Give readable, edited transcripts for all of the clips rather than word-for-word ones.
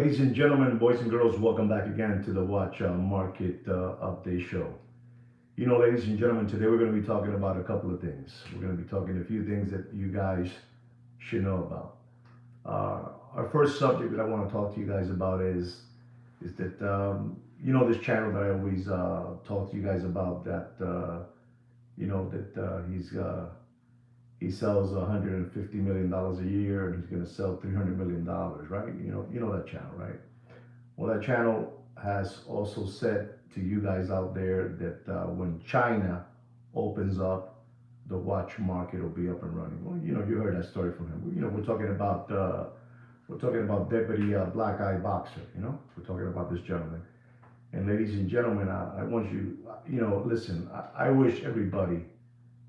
Ladies and gentlemen, boys and girls, welcome back again to the Watch Market Update Show. Ladies and gentlemen, today we're going to be talking about a couple of things. We're going to be talking a few things that you guys should know about. Our first subject that I want to talk to you guys about is that this channel that I always talk to you guys about that he sells $150 million a year and he's going to sell $300 million, right? You know that channel, right? Well, that channel has also said to you guys out there that when China opens up, the watch market will be up and running. Well, you heard that story from him. We're talking about Deputy Black Eye Boxer. We're talking about this gentleman. And ladies and gentlemen, I want you, listen. I wish everybody,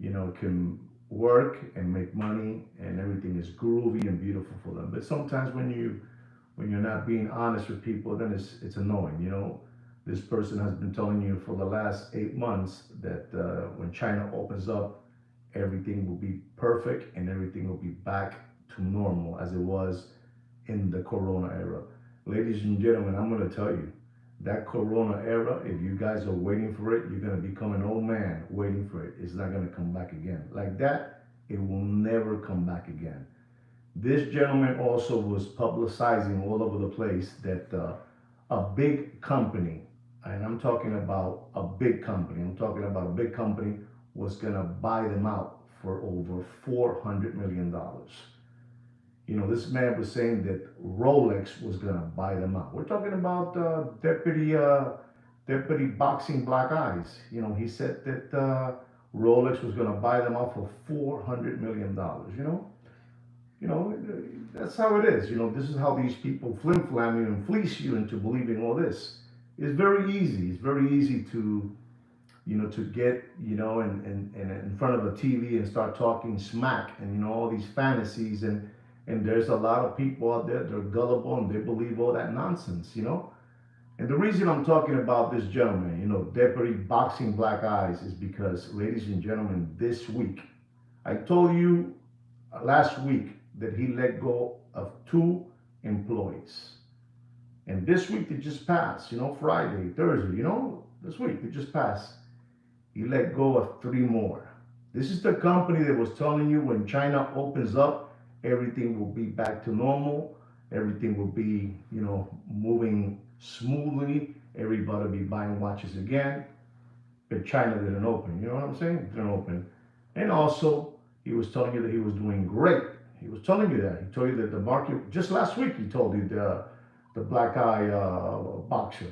can work and make money and everything is groovy and beautiful for them. But sometimes when you're not being honest with people, then it's annoying. This person has been telling you for the last 8 months that when China opens up, everything will be perfect and everything will be back to normal as it was in the Corona era. Ladies and gentlemen, I'm going to tell you that Corona era, if you guys are waiting for it, you're going to become an old man waiting for it. It's not going to come back again. Like that, it will never come back again. This gentleman also was publicizing all over the place that a big company, and I'm talking about a big company, was going to buy them out for over $400 million. This man was saying that Rolex was going to buy them out. We're talking about Deputy Boxing Black Eyes. He said that Rolex was going to buy them out for $400 million. You know, that's how it is. This is how these people flim flam you and fleece you into believing all this. It's very easy. It's very easy to get, and in front of a TV and start talking smack and, all these fantasies. And there's a lot of people out there that are gullible and they believe all that nonsense. And the reason I'm talking about this gentleman, Deputy Boxing Black Eyes, is because, ladies and gentlemen, this week, I told you last week that he let go of 2 employees. And this week that just passed, Friday, Thursday, this week that just passed, he let go of 3 more. This is the company that was telling you when China opens up, everything will be back to normal. Everything will be, moving smoothly. Everybody will be buying watches again. But China didn't open. You know what I'm saying? It didn't open. And also, he was telling you that he was doing great. He was telling you that. He told you that the market, just last week, he told you the black eye boxer,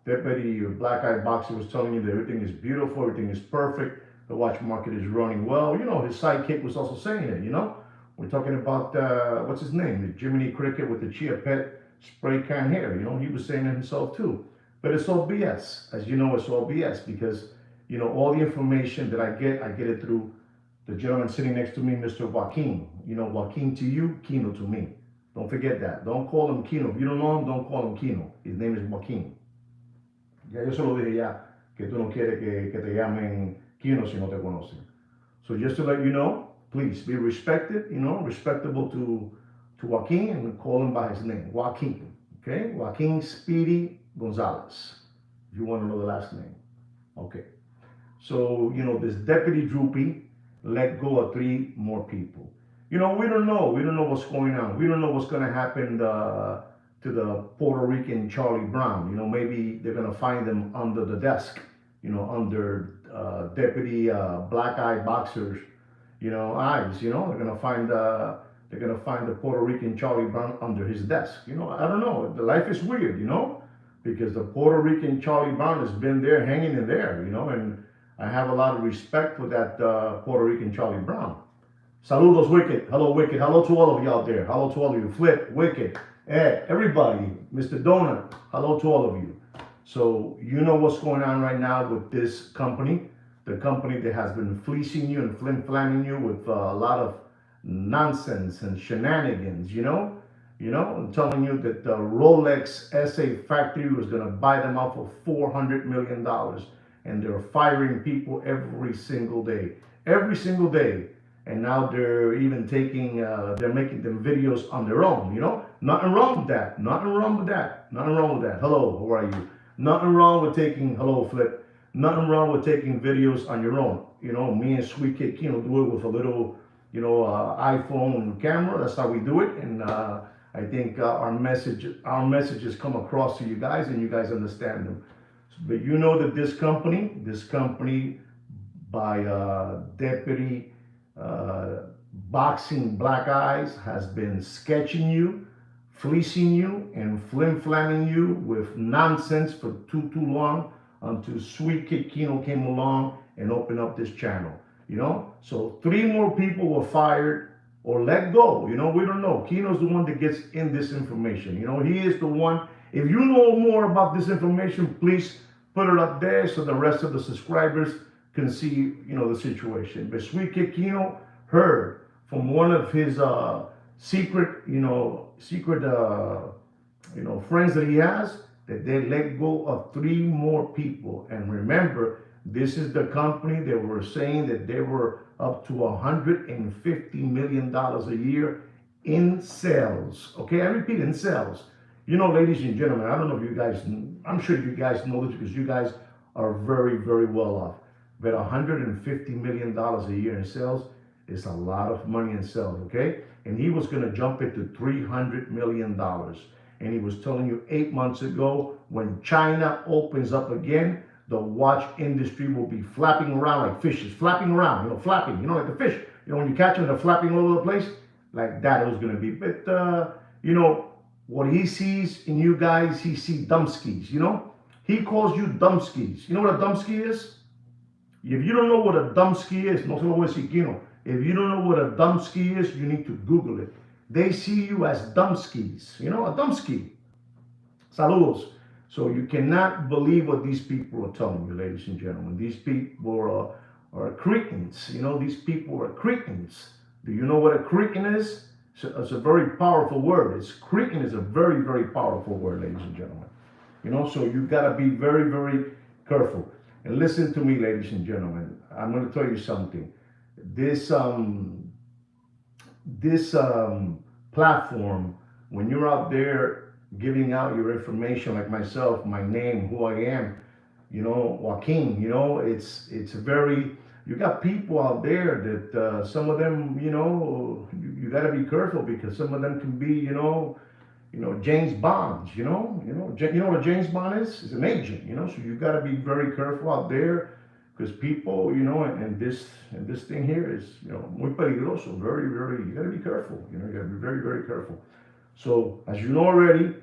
Deputy Black Eye Boxer was telling you that everything is beautiful, everything is perfect, the watch market is running well. His sidekick was also saying it. We're talking about, what's his name? The Jiminy Cricket with the Chia Pet spray can hair. He was saying it himself too. But it's all BS. As you know, it's all BS because, all the information that I get it through the gentleman sitting next to me, Mr. Joaquin. Joaquin to you, Kino to me. Don't forget that. Don't call him Kino. If you don't know him, don't call him Kino. His name is Joaquin. Ya yo se lo dije ya, que tú no quieres que te llamen Kino si no te conocen. So just to let you know, please be respected, respectable to Joaquin and call him by his name, Joaquin. Okay? Joaquin Speedy Gonzalez, if you want to know the last name. Okay. So, this Deputy Droopy let go of 3 more people. We don't know. We don't know what's going on. We don't know what's going to happen to the Puerto Rican Charlie Brown. Maybe they're going to find them under the desk, under Deputy Black Eye Boxer's, eyes. They're going to find the Puerto Rican Charlie Brown under his desk. I don't know. The life is weird, because the Puerto Rican Charlie Brown has been there, hanging in there, and I have a lot of respect for that Puerto Rican Charlie Brown. Saludos, Wicked. Hello, Wicked. Hello to all of you out there. Hello to all of you. Flip, Wicked, Ed, everybody. Mr. Donut. Hello to all of you. So you know what's going on right now with this company. The company that has been fleecing you and flim-flamming you with a lot of nonsense and shenanigans, and telling you that the Rolex SA factory was going to buy them out for $400 million. And they're firing people every single day. Every single day. And now they're even they're making them videos on their own, nothing wrong with that. Nothing wrong with that. Nothing wrong with that. Hello, how are you? Nothing wrong with taking, hello, Flip. Nothing wrong with taking videos on your own. Me and Sweet Kid Kino do it with a little, iPhone camera. That's how we do it. And I think our messages come across to you guys, and you guys understand them. But you know that this company by Deputy Boxing Black Eyes has been sketching you, fleecing you, and flim-flamming you with nonsense for too long until Sweet Kid Kino came along and opened up this channel. So 3 more people were fired or let go. We don't know. Kino's the one that gets in this information. He is the one. If you know more about this information, please put it up there so the rest of the subscribers can see, the situation. But Sweet Kid Kino heard from one of his secret friends that he has that they let go of 3 more people. And remember, this is the company that were saying that they were up to $150 million a year in sales. Okay, I repeat, in sales. Ladies and gentlemen, I don't know if you guys, I'm sure you guys know this because you guys are very, very well off. But $150 million a year in sales is a lot of money in sales, okay? And he was going to jump it to $300 million. And he was telling you 8 months ago, when China opens up again, the watch industry will be flapping around like fishes, flapping around, flapping, like the fish. When you catch them, they're flapping all over the place. Like that it was going to be. But, what he sees in you guys, he sees dumbskis, He calls you dumbskis. You know what a dumbski is? If you don't know what a dumbski is, no se lo voy a decir, Kino. If you don't know what a dumbski is, you need to Google it. They see you as dumbskis, a dumbski. Saludos. So you cannot believe what these people are telling you, ladies and gentlemen. These people are cretins. These people are cretins. Do you know what a cretin is? It's a very powerful word. Cretin is a very, very powerful word, ladies and gentlemen. So you got to be very, very careful. And listen to me, ladies and gentlemen. I'm going to tell you something. This platform, when you're out there giving out your information, like myself, my name, who I am, Joaquin, it's very, you got people out there that some of them, you got to be careful because some of them can be, James Bonds, you know what James Bond is? It's an agent, so you got to be very careful out there because people, and this thing here is, muy peligroso, very, very, you got to be careful, you got to be very, very careful. So as you know already,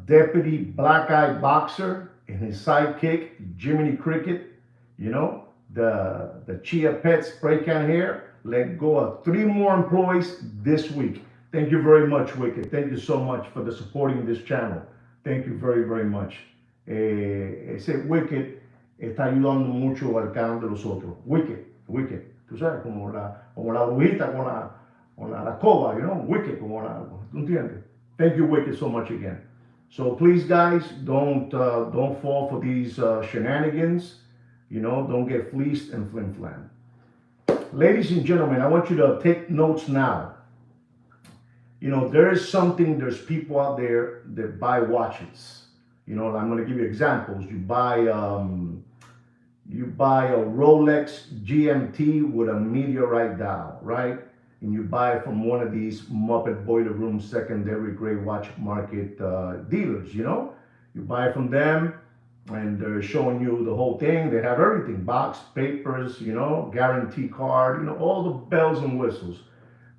Deputy Black Eye Boxer and his sidekick, Jiminy Cricket, the Chia Pet spray can hair, let go of 3 more employees this week. Thank you very much, Wicked. Thank you so much for the supporting this channel. Thank you very, very much. Ese Wicked está ayudando mucho al canal de los otros. Wicked. Tú sabes, como la brujita con la escoba, Wicked, ¿tú entiendes? Thank you, Wicked, so much again. So please, guys, don't fall for these shenanigans. Don't get fleeced and flim-flam. Ladies and gentlemen, I want you to take notes now. There's people out there that buy watches. I'm going to give you examples. You buy a Rolex GMT with a meteorite dial, right? And you buy it from one of these Muppet Boiler Room secondary grade watch market dealers, You buy it from them and they're showing you the whole thing. They have everything, box, papers, guarantee card, all the bells and whistles.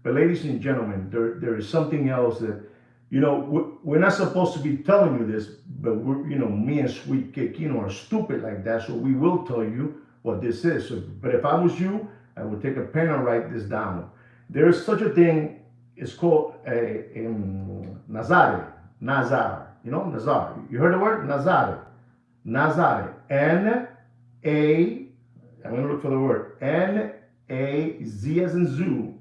But ladies and gentlemen, there is something else that, we're not supposed to be telling you this, but me and Sweet Kid Kino are stupid like that, so we will tell you what this is. But if I was you, I would take a pen and write this down. There is such a thing, it's called Nazare. Nazar. Nazar. You heard the word? Nazare. Nazare. I'm going to look for the word. N-A-Z as in zoo.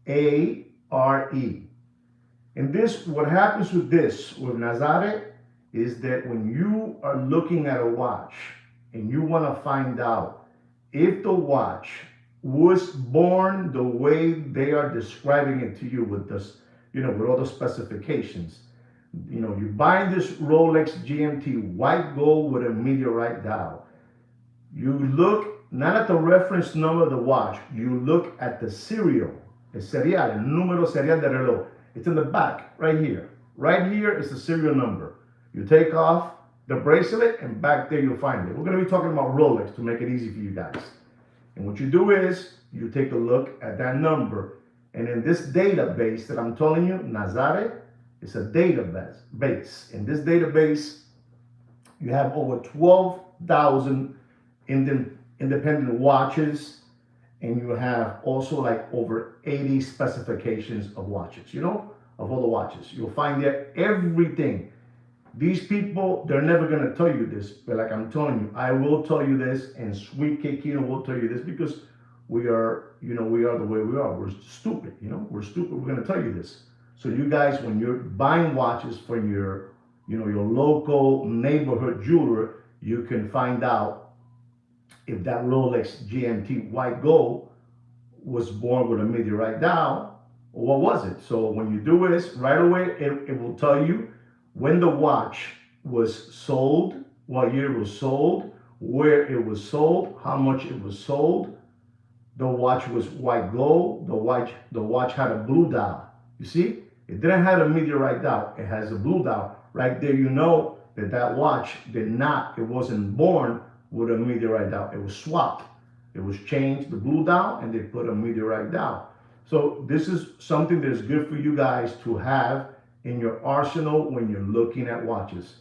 A-R-E. And this, what happens with Nazare, is that when you are looking at a watch and you want to find out if the watch was born the way they are describing it to you with this, with all the specifications. You're buying this Rolex GMT white gold with a meteorite dial. You look not at the reference number of the watch, you look at the serial, el serial, el número serial de reloj. It's in the back, right here. Right here is the serial number. You take off the bracelet, and back there you'll find it. We're going to be talking about Rolex to make it easy for you guys. And what you do is you take a look at that number, and in this database that I'm telling you, Nazare, it's a database. In this database, you have over 12,000 independent watches, and you have also like over 80 specifications of watches, of all the watches. You'll find there everything. These people, they're never going to tell you this, but like I'm telling you, I will tell you this, and Sweet Cake Kino will tell you this, because we are the way we are. We're stupid, we're stupid. We're going to tell you this. So you guys, when you're buying watches from your local neighborhood jeweler, you can find out if that Rolex GMT white gold was born with a meteorite dial, or what was it? So when you do this, right away, it will tell you when the watch was sold, what year it was sold, where it was sold, how much it was sold. The watch was white gold. The watch had a blue dial. You see, it didn't have a meteorite dial. It has a blue dial. Right there, you know that watch it wasn't born with a meteorite dial. It was swapped. It was changed, the blue dial, and they put a meteorite dial. So this is something that's good for you guys to have in your arsenal when you're looking at watches.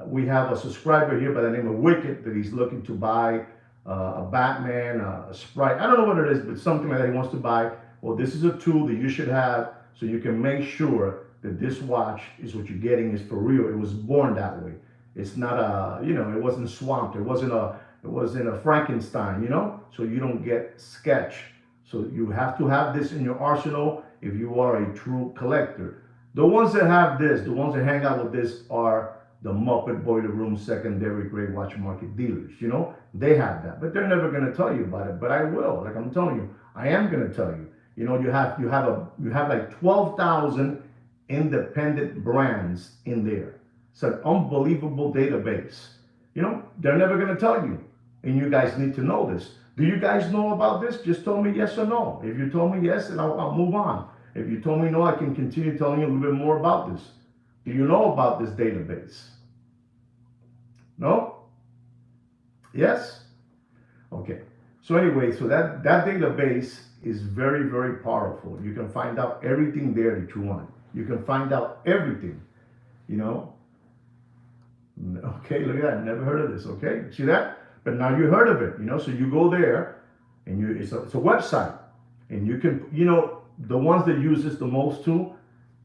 We have a subscriber here by the name of Wicked that he's looking to buy a Batman, a Sprite. I don't know what it is, but something like that he wants to buy. Well, this is a tool that you should have so you can make sure that this watch is what you're getting is for real. It was born that way. It's not it wasn't swamped. It wasn't a Frankenstein, so you don't get sketch. So you have to have this in your arsenal if you are a true collector. The ones that have this, the ones that hang out with this are the Muppet Boiler Room secondary grade watch market dealers. They have that, but they're never going to tell you about it. But I will. Like I'm telling you, I am going to tell you. You have like 12,000 independent brands in there. It's an unbelievable database. They're never going to tell you, and you guys need to know this. Do you guys know about this? Just tell me yes or no. If you told me yes, then I'll move on. If you told me no, I can continue telling you a little bit more about this. Do you know about this database? No? Yes? Okay. So anyway, so that database is very, very powerful. You can find out everything there that you want. You can find out everything, Okay, look at that. Never heard of this, okay? See that? But now you heard of it, so you go there, and it's a website. And you can, the ones that use this the most too,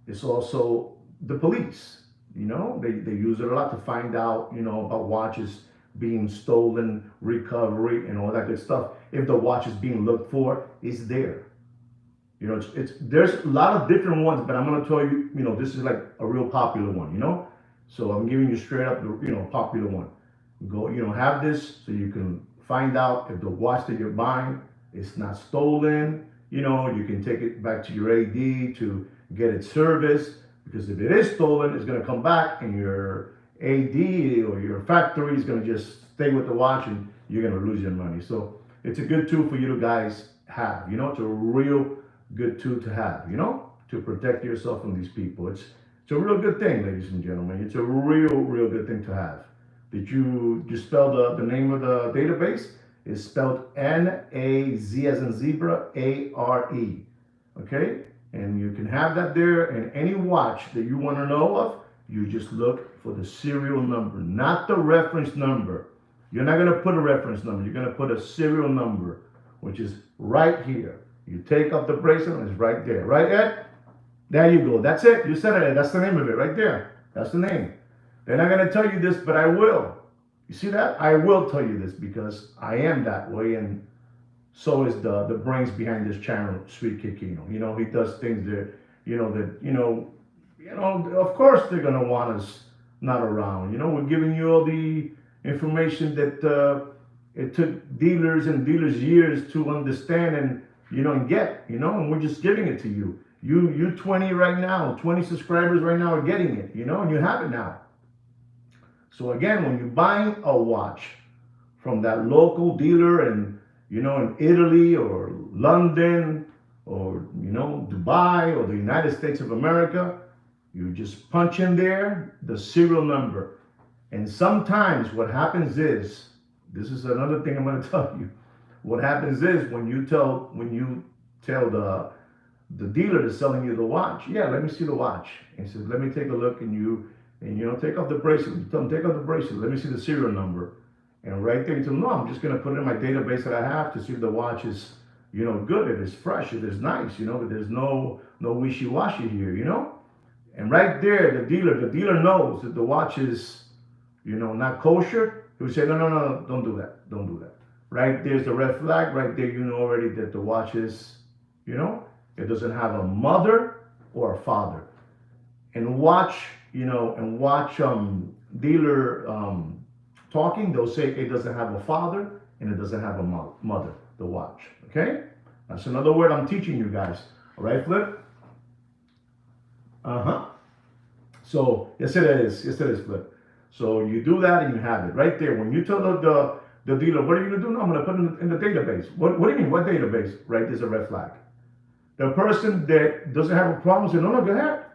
it's also the police. They use it a lot to find out, about watches being stolen, recovery, and all that good stuff. If the watch is being looked for, it's there. There's a lot of different ones, but I'm gonna tell you, this is like a real popular one, So I'm giving you straight up the, popular one. Go, have this so you can find out if the watch that you're buying is not stolen. You can take it back to your AD to get it serviced, because if it is stolen, it's going to come back, and your AD or your factory is going to just stay with the watch, and you're going to lose your money. So it's a good tool for you to guys have. It's a real good tool to have. To protect yourself from these people. It's a real good thing, ladies and gentlemen. It's a real good thing to have. Did you spell the name of the database? It's spelled N-A-Z as in zebra, A-R-E. Okay? And you can have that there, and any watch that you want to know of, you just look for the serial number, not the reference number. You're not going to put a reference number. You're going to put a serial number, which is right here. You take off the bracelet, and it's right there. Right, Ed? There you go. That's it. You said it. That's the name of it right there. That's the name. They're not going to tell you this, but I will. You see that? I will tell you this because I am that way, and so is the brains behind this channel, Sweet Cake Kino. He does things that, of course they're going to want us not around. We're giving you all the information that it took dealers years to understand and, and get, and we're just giving it to you. You 20 right now, 20 subscribers right now are getting it, and you have it now. So again, when you're buying a watch from that local dealer in Italy or London or Dubai or the United States of America, you just punch in there the serial number. And sometimes what happens is, this is another thing I'm going to tell you. What happens is when you tell the dealer that's selling you the watch, yeah, let me see the watch. And he says, let me take a look, and take off the bracelet. You tell him, take off the bracelet. Let me see the serial number. And right there, you tell him, no, I'm just going to put it in my database that I have to see if the watch is, good, if it's fresh, if it's nice, that there's no wishy-washy here. And right there, the dealer knows that the watch is, not kosher. He would say, no, no, no, don't do that. Don't do that. Right there's the red flag. Right there, you know already that the watch is, it doesn't have a mother or a father. And watch dealer talking, they'll say it doesn't have a father and it doesn't have a mother, the watch. Okay? That's another word I'm teaching you guys. All right, Flip? Uh-huh. So, yes it is. Yes it is, Flip. So you do that and you have it right there. When you tell the dealer, what are you going to do? No, I'm going to put it in the database. What do you mean? What database? Right, there's a red flag. The person that doesn't have a problem says, no, no, go ahead.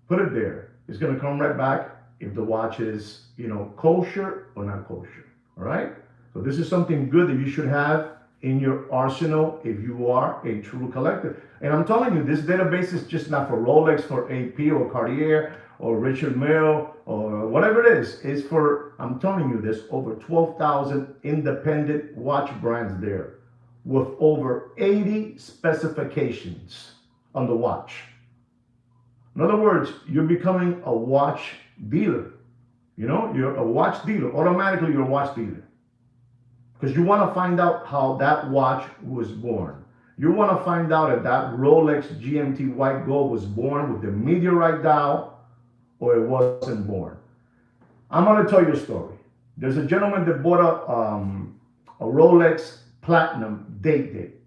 Put it there. It's going to come right back if the watch is, kosher or not kosher. All right? So this is something good that you should have in your arsenal if you are a true collector. And I'm telling you, this database is just not for Rolex, for AP or Cartier or Richard Mille or whatever it is. It's for, I'm telling you, there's over 12,000 independent watch brands there with over 80 specifications on the watch. In other words, you're becoming a watch dealer. You're a watch dealer. Automatically, you're a watch dealer. Because you want to find out how that watch was born. You want to find out if that Rolex GMT White Gold was born with the meteorite dial or it wasn't born. I'm going to tell you a story. There's a gentleman that bought a Rolex Platinum date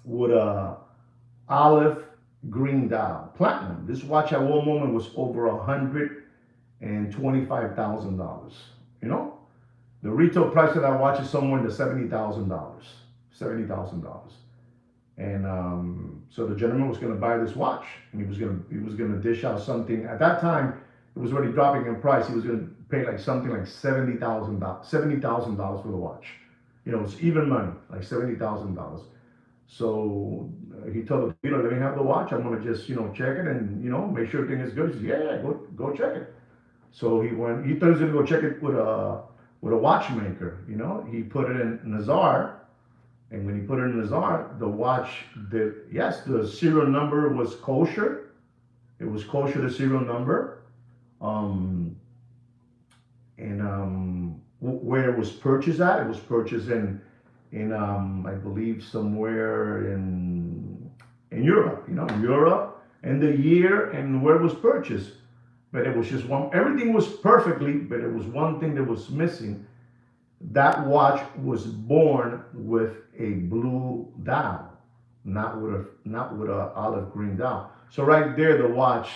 with a olive green dial. Platinum. This watch at one moment was over $125,000. The retail price of that watch is somewhere in the $70,000. $70,000. And so the gentleman was going to buy this watch, and he was going to dish out something. At that time, it was already dropping in price. He was going to pay like something like $70,000 for the watch. It's even money, like $70,000. So he told the dealer, let me have the watch. I'm going to just, check it and, make sure everything is good. He said, yeah, go check it. So he went, he thought he was going to go check it with a watchmaker. He put it in Nazar. And when he put it in Nazar, the watch, the serial number was kosher. It was kosher, the serial number. Where it was purchased at, it was purchased in I believe somewhere in Europe, Europe, and the year and where it was purchased. But it was just everything was perfectly, but it was one thing that was missing. That watch was born with a blue dial, not with a olive green dial. So right there, the watch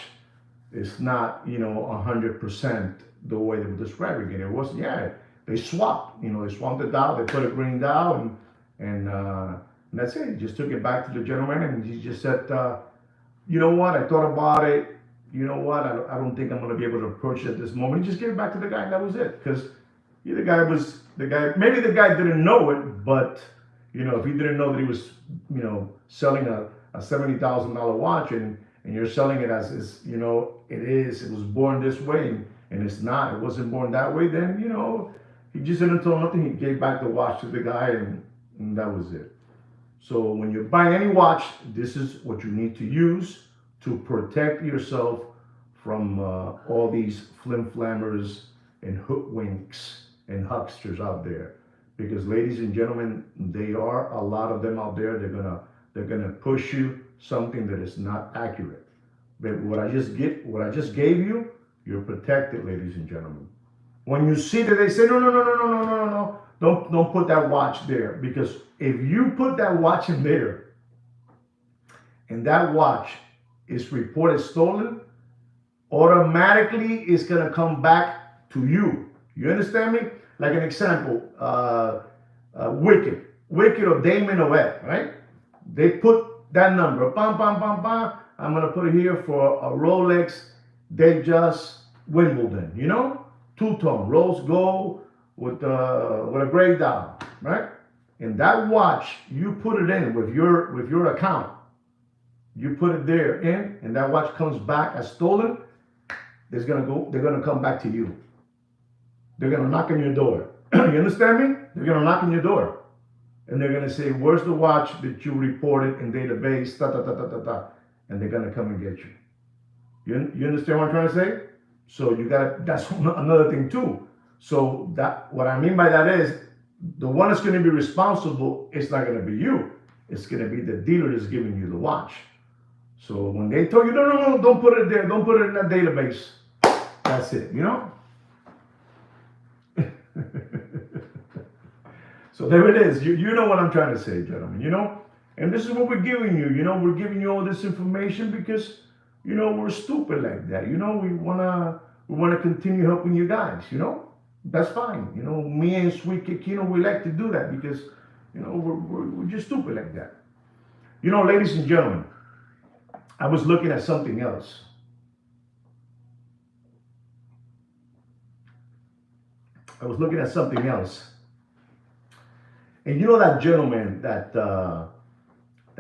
is not 100% the way they were describing it. It was they swapped they swapped the dial, they put a green dial, and that's it. He just took it back to the gentleman, and he just said, you know what, I thought about it. You know what, I don't think I'm going to be able to purchase at this moment. He just gave it back to the guy, and that was it. Because maybe the guy didn't know it, but if he didn't know that he was selling a $70,000 watch, and you're selling it as it was born this way, and it's not, it wasn't born that way, then he just didn't tell nothing. He gave back the watch to the guy, and that was it. So when you're buying any watch, this is what you need to use to protect yourself from all these flim-flammers and hoodwinks and hucksters out there. Because ladies and gentlemen, there are a lot of them out there. They're gonna push you something that is not accurate. But what I just gave you, you're protected, ladies and gentlemen. When you see that they say, no, no, no, no, no, no, no, no, no, don't put that watch there. Because if you put that watch in there, and that watch is reported stolen, automatically it's gonna come back to you. You understand me? Like an example, Wicked or Damon Oet, right? They put that number, bam, bam, bam, bam. I'm gonna put it here for a Rolex Datejust Wimbledon, you know, two-tone rose gold with a gray dial, right? And that watch, you put it in with your account. You put it there in, and that watch comes back as stolen. They're gonna come back to you. They're gonna knock on your door. You understand me? They're gonna knock on your door, and they're gonna say, "Where's the watch that you reported in database?" Ta ta ta ta ta ta, and they're gonna come and get you. You understand what I'm trying to say? So you got that's another thing too. So that what I mean by that is the one that's going to be responsible. It's not going to be you. It's going to be the dealer that's giving you the watch. So when they told you, no, no, no, don't put it there, don't put it in that database. That's it, you know? So there it is. You know what I'm trying to say, gentlemen, you know? And this is what we're giving you, you know? We're giving you all this information because, you know, we're stupid like that. You know, we wanna continue helping you guys, you know? That's fine. You know, me and Sweet Kikino, we like to do that because, you know, we're just stupid like that. You know, ladies and gentlemen, I was looking at something else. And you know that gentleman, that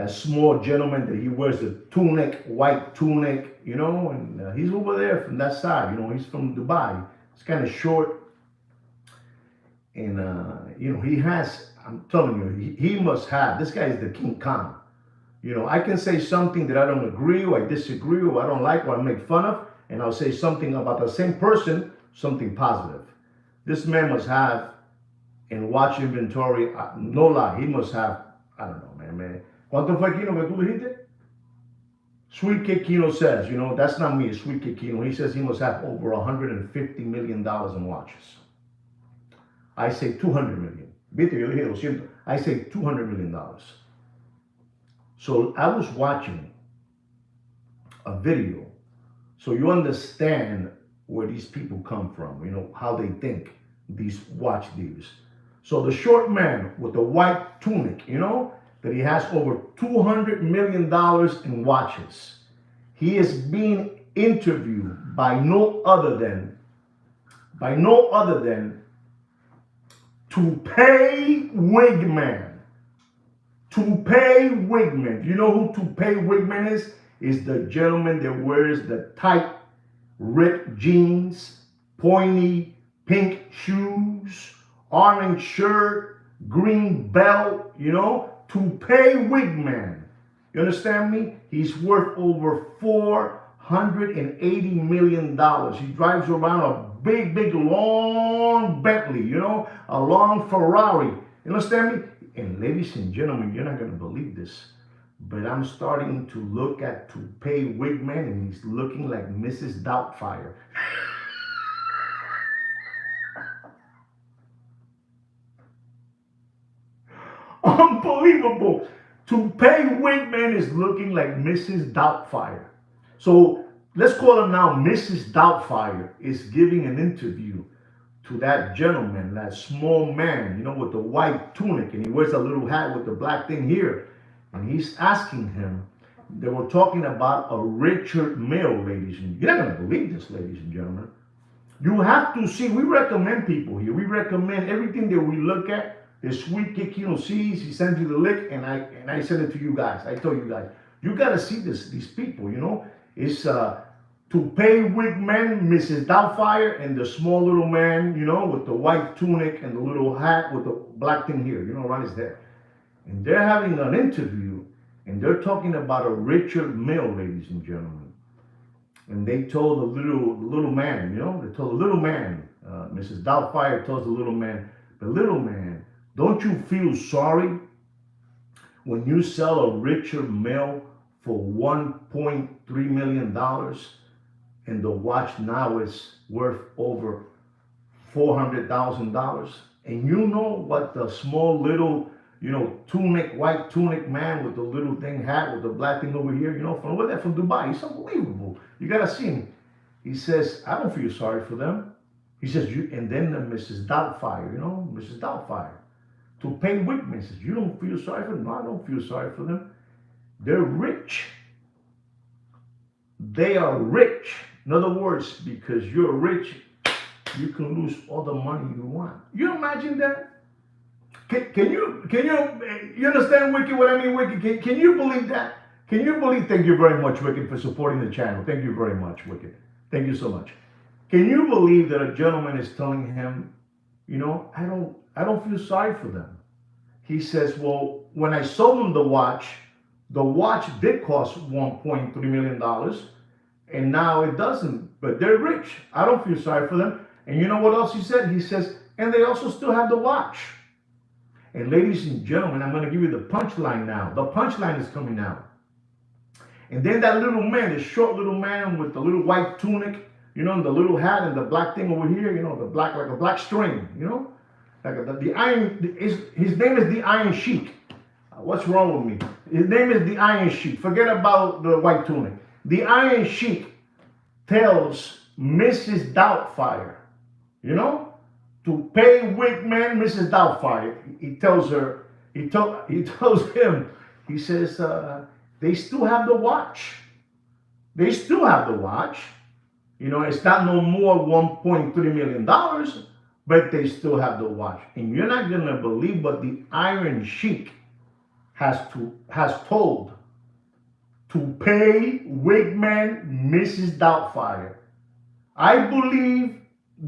small gentleman that he wears the tunic, white tunic, you know, and he's over there from that side, you know, he's from Dubai. He's kind of short. And, you know, he has, I'm telling you, he must have, this guy is the King Kong. You know, I can say something that I don't agree or I disagree or I don't like or I make fun of, and I'll say something about the same person, something positive. This man must have, in watch inventory, no lie, he must have, I don't know, man. ¿Cuánto fue Kino que tú dijiste? Sweet Kid Kino says, you know, that's not me, it's Sweet Kid Kino. He says he must have over $150 million in watches. I say 200 million. Viste, yo dije 200. I say $200 million. So I was watching a video so you understand where these people come from, you know, how they think, these watch dealers. So the short man with the white tunic, you know, that he has over $200 million in watches. He is being interviewed by no other than Toupee Wigman. Toupee Wigman. You know who Toupee Wigman is? Is the gentleman that wears the tight ripped jeans, pointy pink shoes, orange shirt, green belt, you know? Toupee Wigman. You understand me? He's worth over $480 million. He drives around a big, long Bentley, you know, a long Ferrari. You understand me? And ladies and gentlemen, you're not going to believe this, but I'm starting to look at Toupee Wigman, and he's looking like Mrs. Doubtfire. Unbelievable. Toupee Wigman is looking like Mrs. Doubtfire. So let's call her now Mrs. Doubtfire is giving an interview to that gentleman, that small man, you know, with the white tunic, and he wears a little hat with the black thing here. And he's asking him, they were talking about a Richard Mille, ladies and you're not going to believe this, ladies and gentlemen. You have to see, we recommend people here. We recommend everything that we look at. The Sweet Kikino sees, he sends you the link, and I send it to you guys. I tell you guys, you got to see these people, you know. It's Toupee Wigman, Mrs. Doubtfire, and the small little man, you know, with the white tunic and the little hat with the black thing here, you know, around his head. And they're having an interview, and they're talking about a Richard Mille, ladies and gentlemen. And they told the little man, you know, they told the little man, Mrs. Doubtfire tells the little man, don't you feel sorry when you sell a Richard Mille for $1.3 million and the watch now is worth over $400,000? And you know what the small little white tunic man with the little thing hat with the black thing over here, from where they're from Dubai. He's unbelievable. You gotta see him. He says, I don't feel sorry for them. He says, and then Mrs. Doubtfire, Mrs. Doubtfire, to pay Wickman, says, you don't feel sorry for them? No, I don't feel sorry for them. They're rich. They are rich. In other words, because you're rich, you can lose all the money you want. You imagine that? Can you understand, Wicked, what I mean, Wicked? Can you believe that? Can you believe? Thank you very much, Wicked, for supporting the channel. Thank you very much, Wicked. Thank you so much. Can you believe that a gentleman is telling him, I don't feel sorry for them. He says, well, when I sold them the watch did cost $1.3 million, and now it doesn't, but they're rich. I don't feel sorry for them. And you know what else he said? He says, and they also still have the watch. And ladies and gentlemen, I'm going to give you the punchline now. The punchline is coming now. And then that little man, the short little man with the little white tunic, and the little hat and the black thing over here, the black, like a black string, like the iron, his name is the Iron Sheik. What's wrong with me? His name is the Iron Sheik. Forget about the white tunic. The Iron Sheik tells Mrs. Doubtfire, to pay Wickman, Mrs. Doubtfire. He tells her, he tells him, he says, they still have the watch. They still have the watch. It's not no more $1.3 million, but they still have the watch. And you're not going to believe what the Iron Sheik has told to pay Wickman, Mrs. Doubtfire. I believe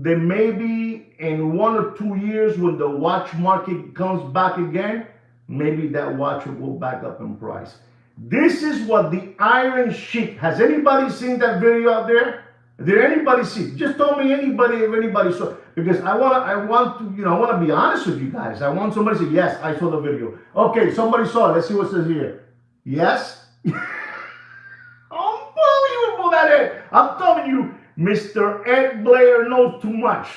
that maybe in 1 or 2 years, when the watch market comes back again, maybe that watch will go back up in price. This is what the Iron Sheik. Has anybody seen that video out there? Did anybody see? Just tell me if anybody saw. Because I want to be honest with you guys. I want somebody to say, yes, I saw the video. Okay, somebody saw it. Let's see what it says here. Yes? Unbelievable that is. I'm telling you, Mr. Ed Blair knows too much.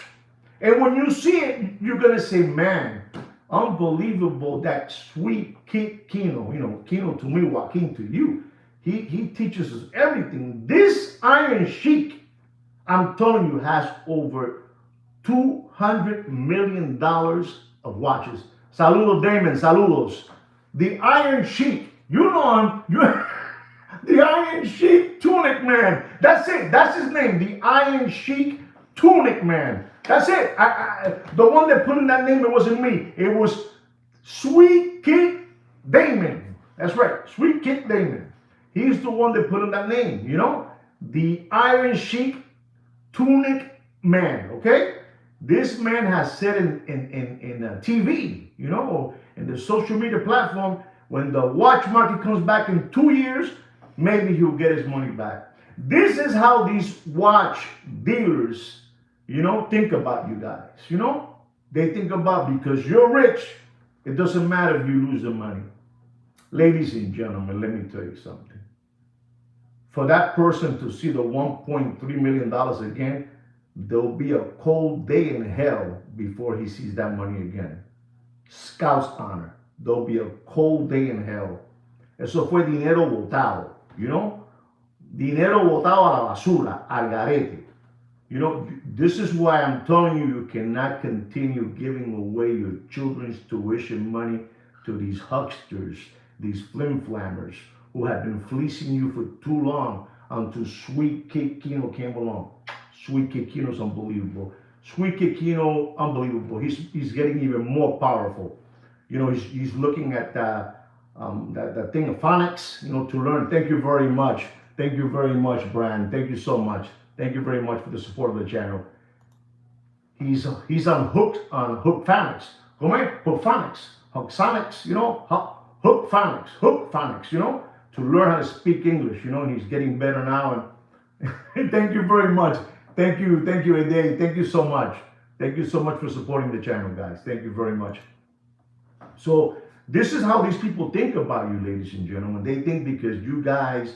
And when you see it, you're going to say, man, unbelievable that sweet kid Kino. Kino to me, Joaquin to you. He teaches us everything. This Iron Sheik, I'm telling you, has over $200 million of watches. Saludos, Damon. Saludos. The Iron Sheik. You know him. The Iron Sheik Tunic Man. That's it. That's his name. The Iron Sheik Tunic Man. That's it. The one that put in that name, it wasn't me. It was Sweet Kid Damon. That's right. Sweet Kid Damon. He's the one that put in that name, The Iron Sheik Tunic Man, okay? This man has said in TV, in the social media platform, when the watch market comes back in 2 years, maybe he'll get his money back. This is how these watch dealers, think about you guys, They think about, because you're rich, it doesn't matter if you lose the money. Ladies and gentlemen, let me tell you something. For that person to see the $1.3 million again, there'll be a cold day in hell before he sees that money again. Scout's honor. There'll be a cold day in hell. Eso fue dinero botado, Dinero botado a la basura, al garete. This is why I'm telling you, you cannot continue giving away your children's tuition money to these hucksters, these flim-flammers, who have been fleecing you for too long until Sweet Kid Kino came along. Sweet Kid Kino's unbelievable. Sweet Kid Kino, unbelievable. He's getting even more powerful. He's looking at that thing of phonics, to learn. Thank you very much. Thank you very much, Brand. Thank you so much. Thank you very much for the support of the channel. He's on Hook Phonics. Come on, Hook Phonics. Hook Sonics, Hook Phonics, to learn how to speak English, and he's getting better now. And thank you very much. Thank you, Ade. Thank you so much. Thank you so much for supporting the channel, guys. Thank you very much. So this is how these people think about you, ladies and gentlemen. They think because you guys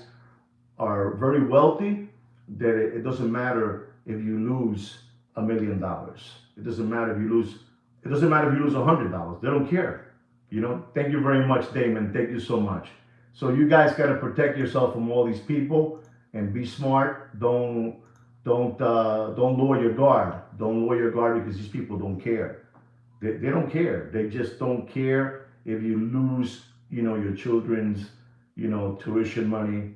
are very wealthy, that it doesn't matter if you lose $1 million. It doesn't matter if you lose $100. They don't care. Thank you very much, Damon. Thank you so much. So you guys got to protect yourself from all these people and be smart. Don't lower your guard. Don't lower your guard because these people don't care. They don't care. They just don't care if you lose, your children's, tuition money,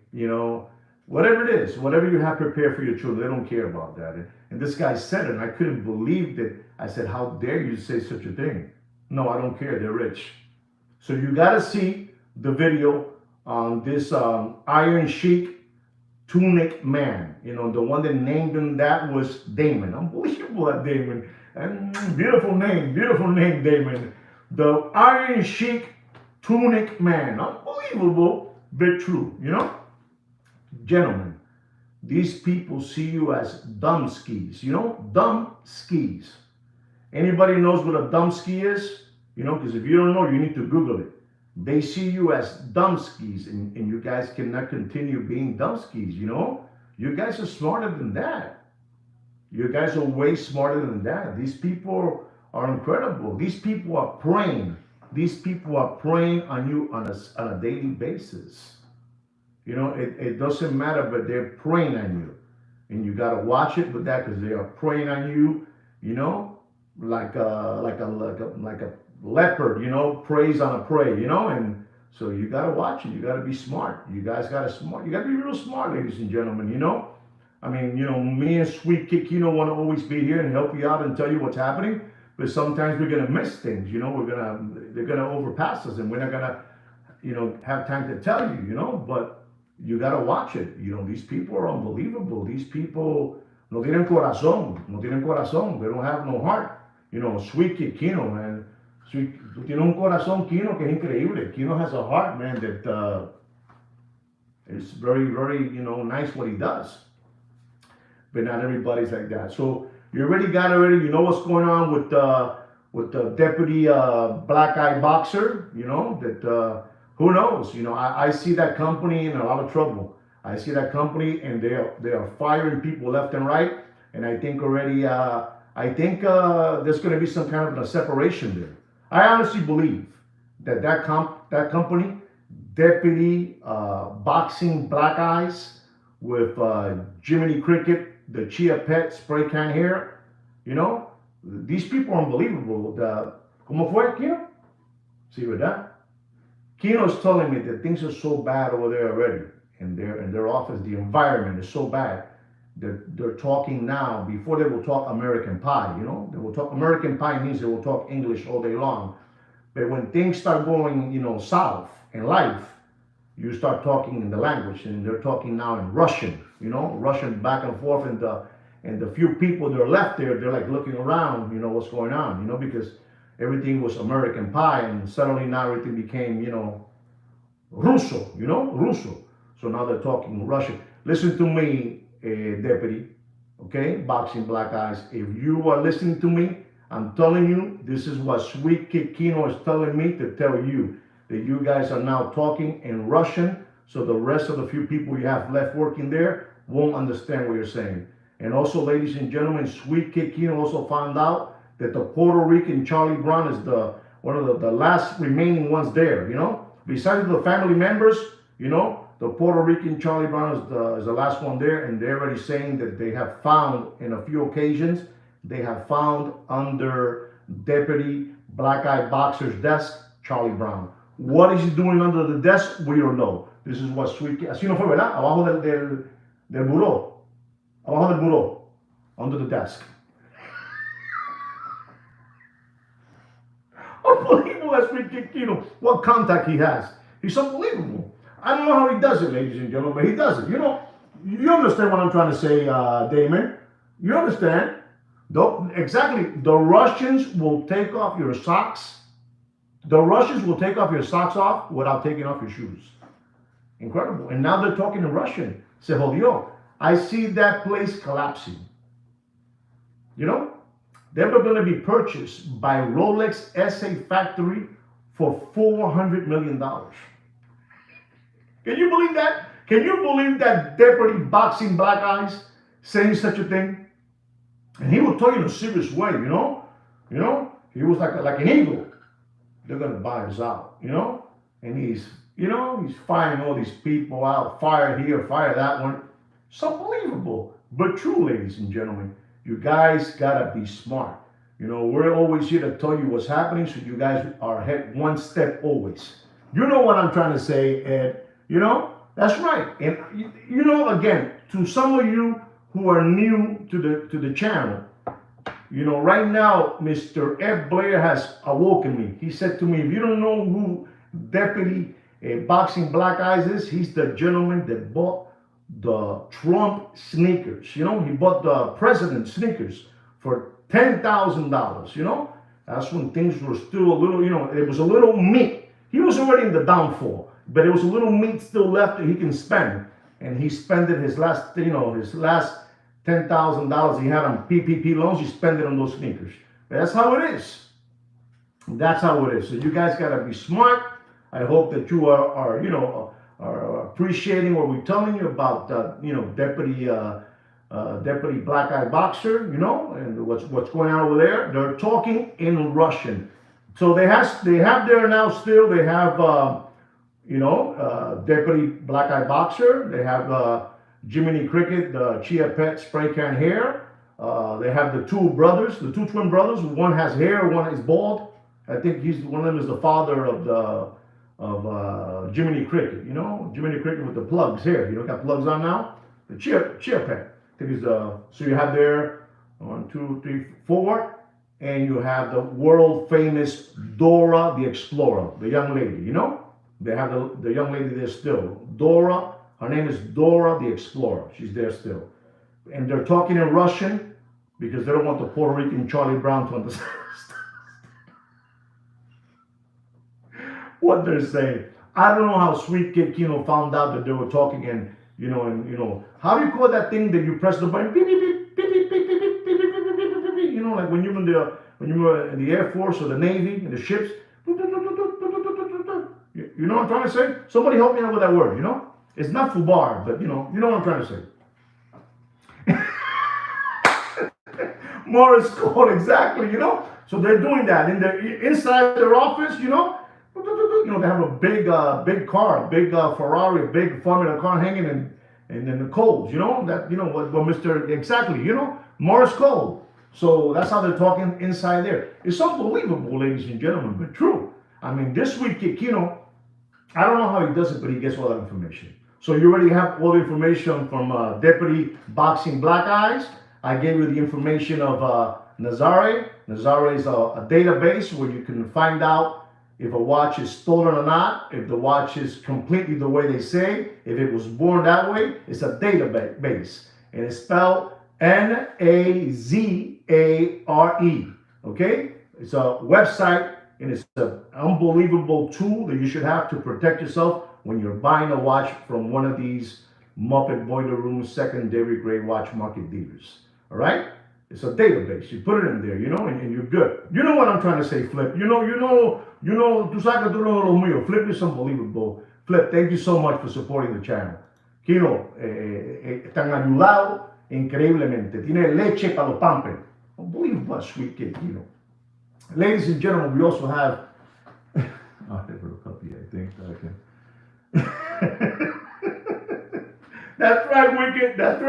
whatever it is, whatever you have prepared for your children, they don't care about that. And this guy said it, and I couldn't believe that. I said, how dare you say such a thing? No, I don't care. They're rich. So you got to see the video on this Iron Sheik Tunic Man. The one that named him that was Damon. Unbelievable, that Damon. And beautiful name, Damon. The Iron Sheik Tunic Man. Unbelievable, but true, Gentlemen, these people see you as dumb skis, dumb skis. Anybody knows what a dumb ski is? Because if you don't know, you need to Google it. They see you as dumb skis, and you guys cannot continue being dumb skis, You guys are smarter than that. You guys are way smarter than that. These people are incredible. These people are praying. These people are praying on you on a daily basis. It doesn't matter, but they're praying on you. And you got to watch it with that because they are praying on you, like a leopard, preys on a prey, and so you got to watch it. You got to be smart. You guys got to you got to be real smart, ladies and gentlemen, I mean, me and Sweet Kick, want to always be here and help you out and tell you what's happening, but sometimes we're going to miss things, they're going to overpass us and we're not going to, have time to tell you, but you got to watch it. These people are unbelievable. These people no tienen corazón. They don't have no heart. Sweet Kid Kino, man. Tú tienes un corazón, Kino, que es increíble. Kino has a heart, man, that is very, very, nice what he does. But not everybody's like that. So you already you know what's going on with the deputy black eye boxer, that who knows? I see that company in a lot of trouble. I see that company, and they are firing people left and right. And I think already, there's going to be some kind of a separation there. I honestly believe that company, Deputy Boxing Black Eyes with Jiminy Cricket, the Chia Pet spray can hair, these people are unbelievable. ¿Cómo fue, Kino? Sí, ¿verdad? Kino's telling me that things are so bad over there already in their office. The environment is so bad that they're talking now. Before they will talk American Pie, they will talk American Pie means they will talk English all day long. But when things start going, south in life, you start talking in the language, and they're talking now in Russian, Russian back and forth, and the few people that are left there, they're like looking around, what's going on, because everything was American Pie, and suddenly now everything became, Russo, Russo. So now they're talking Russian. Listen to me, Deputy, okay, Boxing Black Eyes. If you are listening to me, I'm telling you, this is what Sweet Kid Kino is telling me to tell you, that you guys are now talking in Russian, so the rest of the few people you have left working there won't understand what you're saying. And also, ladies and gentlemen, Sweet Kid Kino also found out that the Puerto Rican Charlie Brown is one of the last remaining ones there, Besides the family members, the Puerto Rican Charlie Brown is the last one there, and they're already saying that they have found, in a few occasions, they have found under Deputy Black Eye Boxer's desk, Charlie Brown. What is he doing under the desk? We don't know. This is what Sweet Kid, así no fue, ¿verdad? Abajo del buró. Abajo del buró. Under the desk. Unbelievable, that Sweet Kid Kino. What contact he has. He's unbelievable. I don't know how he does it, ladies and gentlemen, but he does it. You understand what I'm trying to say, Damon? You understand? Exactly. The Russians will take off your socks. The Russians will take off your socks off without taking off your shoes. Incredible. And now they're talking in Russian. Se jodió. I see that place collapsing. They're going to be purchased by Rolex SA Factory for $400 million. Can you believe that? Can you believe that Deputy Boxing Black Eyes saying such a thing? And he will tell you in a serious way, He was like an eagle. they're going to buy us out, And he's firing all these people out, fire here, fire that one. It's unbelievable. But true, ladies and gentlemen, you guys got to be smart. We're always here to tell you what's happening, so you guys are ahead one step always. You know what I'm trying to say, Ed. That's right. And again, to some of you who are new to the channel, right now, Mr. Ed Blair has awoken me. He said to me, if you don't know who Deputy Boxing Black Eyes is, he's the gentleman that bought the Trump sneakers. He bought the president's sneakers for $10,000. That's when things were still a little, it was a little meat. He was already in the downfall, but it was a little meat still left that he can spend. And he spent it his last $10,000 he had on PPP loans. He spent it on those sneakers. That's how it is. That's how it is. So you guys got to be smart. I hope that you are appreciating what we're telling you about, Deputy Black Eye Boxer, and what's going on over there. They're talking in Russian. So they have there now still. They have, Deputy Black Eye Boxer. They have Jiminy Cricket, the Chia Pet spray can hair. They have the two twin brothers. One has hair, one is bald. I think one of them is the father of Jiminy Cricket. Jiminy Cricket with the plugs here. Got plugs on now. The Chia Pet. I think so you have there 1, 2, 3, 4, and you have the world famous Dora the Explorer, the young lady. They have the young lady there still. Dora. Her name is Dora the Explorer. She's there still. And they're talking in Russian because they don't want the Puerto Rican Charlie Brown to understand what they're saying. I don't know how Sweet Kid Kino found out that they were talking and, how do you call that thing that you press the button? Beep, beep, beep, beep, beep, beep, beep, beep, beep, beep, beep, beep, beep, like when you were in the Air Force or the Navy, in the ships. You know what I'm trying to say? Somebody help me out with that word, It's not fubar, but you know what I'm trying to say. Morris code, exactly, So they're doing that inside their office, they have a big car, a big Ferrari, a big Formula car hanging in the coals, what Mr. Exactly, Morris code. So that's how they're talking inside there. It's unbelievable, ladies and gentlemen, but true. I mean, this week, I don't know how he does it, but he gets all that information. So you already have all the information from Deputy Boxing Black Eyes. I gave you the information of Nazare. Nazare is a database where you can find out if a watch is stolen or not, if the watch is completely the way they say, if it was born that way. It's a database. And it's spelled Nazare. Okay? It's a website, and it's an unbelievable tool that you should have to protect yourself when you're buying a watch from one of these Muppet Boiler Room secondary grade watch market dealers. All right? It's a database. You put it in there, and you're good. You know what I'm trying to say, Flip. You know, tú sabes que tú no lo mío. Flip is unbelievable. Flip, thank you so much for supporting the channel. Kino, están ayudado increíblemente. Tiene leche para los pampers. Unbelievable, Sweet Kid, Ladies and gentlemen, we also have, I have a copy, I think, that I can. That's right, Wicked. That's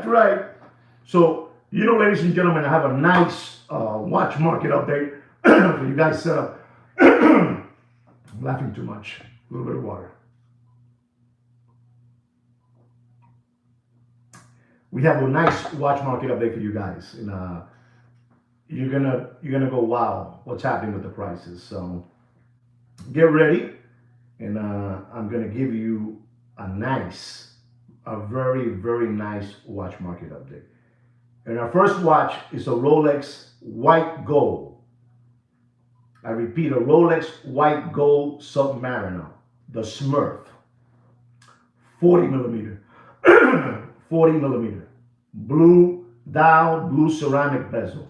right. So, ladies and gentlemen, I have a nice watch market update for you guys set up. I'm laughing too much. A little bit of water. We have a nice watch market update for you guys, and you're gonna go, wow, what's happening with the prices? So get ready, and I'm gonna give you a very, very nice watch market update. And our first watch is a Rolex white gold. I repeat, a Rolex white gold Submariner, the Smurf, 40 millimeter, 40 millimeter, blue dial, blue ceramic bezel.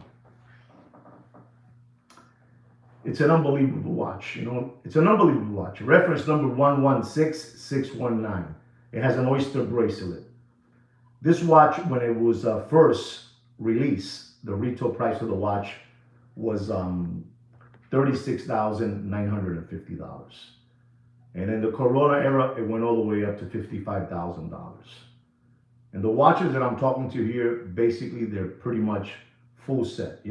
It's an unbelievable watch, It's an unbelievable watch. Reference number 116619. It has an oyster bracelet. This watch, when it was first released, the retail price of the watch was $36,950. And in the Corona era, it went all the way up to $55,000. And the watches that I'm talking to here, basically, they're pretty much full set,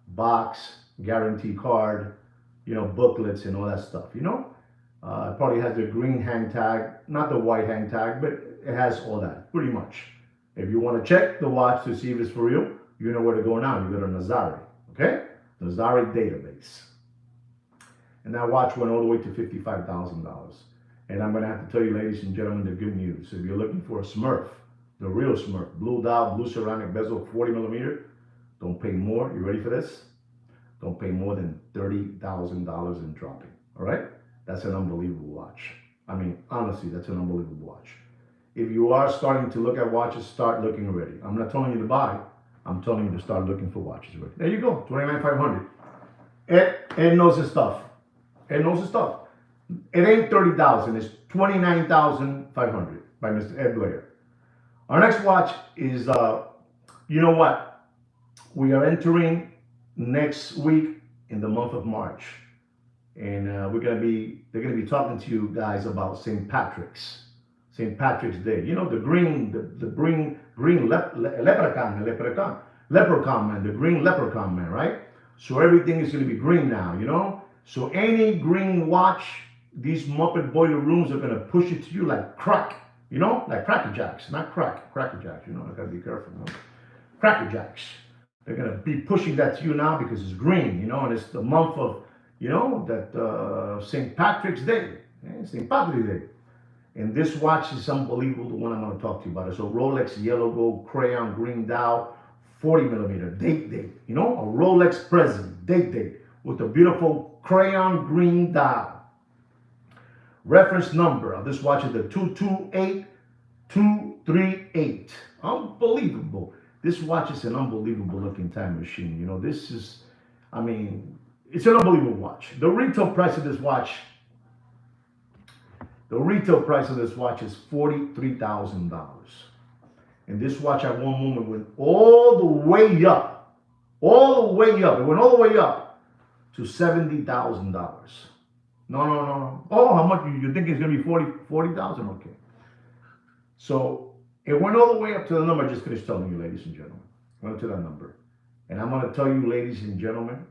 box, guarantee card, booklets and all that stuff. It probably has the green hang tag, not the white hang tag, but it has all that, pretty much. If you want to check the watch to see if it's for real, you know where to go now. You go to Nazare, okay? Nazare database. And that watch went all the way to $55,000. And I'm going to have to tell you, ladies and gentlemen, the good news. If you're looking for a Smurf, the real Smurf, blue dial, blue ceramic bezel, 40 millimeter, don't pay more. You ready for this? Don't pay more than $30,000 in dropping, all right? That's an unbelievable watch. I mean, honestly, that's an unbelievable watch. If you are starting to look at watches, start looking already. I'm not telling you to buy. I'm telling you to start looking for watches already. There you go, $29,500. Ed knows his stuff. Ed knows his stuff. It ain't $30,000. It's $29,500 by Mr. Ed Blair. Our next watch is, you know what? We are entering next week in the month of March. And they're gonna be talking to you guys about St. Patrick's Day. The green leprechaun man, the green leprechaun man, right? So everything is gonna be green now, So any green watch, these Muppet boiler rooms are gonna push it to you like crack, like Cracker Jacks, not Cracker Jacks. I gotta be careful. Cracker Jacks. They're gonna be pushing that to you now because it's green, and it's the month of that St. Patrick's Day, St. Patrick's Day. And this watch is unbelievable, the one I'm going to talk to you about. It's a Rolex yellow gold crayon green dial, 40 millimeter, date, a Rolex present, date, with a beautiful crayon green dial. Reference number of this watch is the 228238. Unbelievable. This watch is an unbelievable looking time machine. This is, it's an unbelievable watch. The retail price of this watch is $43,000. And this watch at one moment went all the way up. It went all the way up to $70,000. No. Oh, how much? You think it's going to be 40,000? Okay. So it went all the way up to the number I just finished telling you, ladies and gentlemen. Went to that number. And I'm going to tell you, ladies and gentlemen,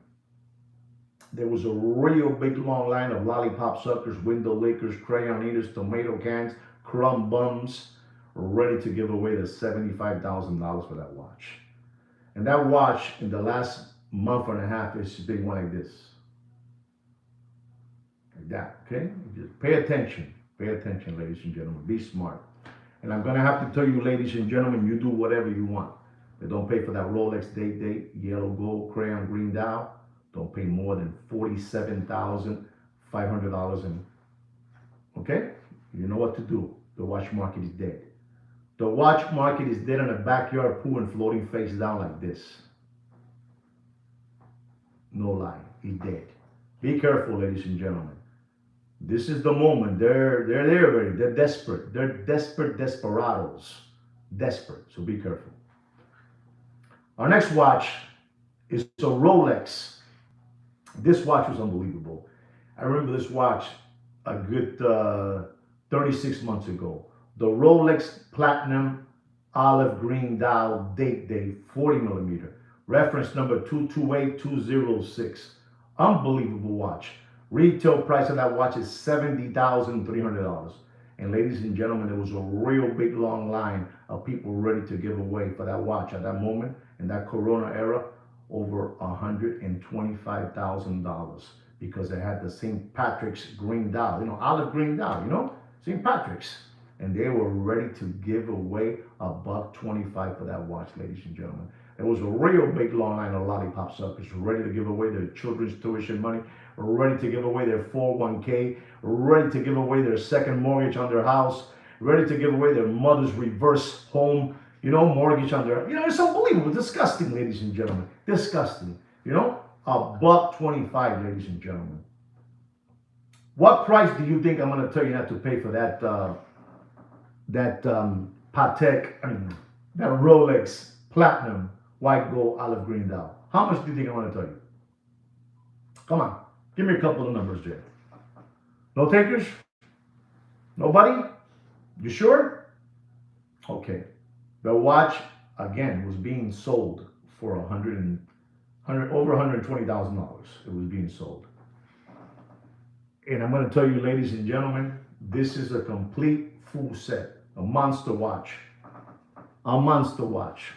there was a real big long line of lollipop suckers, window lickers, crayon eaters, tomato cans, crumb bums, ready to give away the $75,000 for that watch. And that watch in the last month and a half is big one like this. Like that, okay? Just pay attention, ladies and gentlemen. Be smart. And I'm going to have to tell you, ladies and gentlemen, you do whatever you want. But don't pay for that Rolex date, yellow gold, crayon green dial. Don't pay more than $47,500. Okay? You know what to do. The watch market is dead. The watch market is dead on a backyard pool and floating face down like this. No lie. He's dead. Be careful, ladies and gentlemen. This is the moment. They're there already. They're desperate. They're desperate desperados. Desperate. So be careful. Our next watch is a Rolex. This watch was unbelievable. I remember this watch a good 36 months ago. The Rolex Platinum Olive Green Dial Date, 40 millimeter. Reference number 228206. Unbelievable watch. Retail price of that watch is $70,300. And ladies and gentlemen, there was a real big long line of people ready to give away for that watch at that moment in that Corona era. Over $125,000 because it had the St. Patrick's green dial, olive green dial, St. Patrick's. And they were ready to give away $125 for that watch, ladies and gentlemen. There was a real big long line of lollipop suckers ready to give away their children's tuition money, ready to give away their 401k, ready to give away their second mortgage on their house, ready to give away their mother's reverse home, mortgage on their, it's unbelievable, disgusting, ladies and gentlemen, disgusting, $125, ladies and gentlemen. What price do you think I'm going to tell you not to pay for that, that Rolex Platinum white gold olive green dial? How much do you think I'm going to tell you? Come on, give me a couple of numbers, Jay. No takers? Nobody? You sure? Okay. The watch again was being sold for over $120,000. It was being sold. And I'm going to tell you, ladies and gentlemen, this is a complete full set, a monster watch, a monster watch.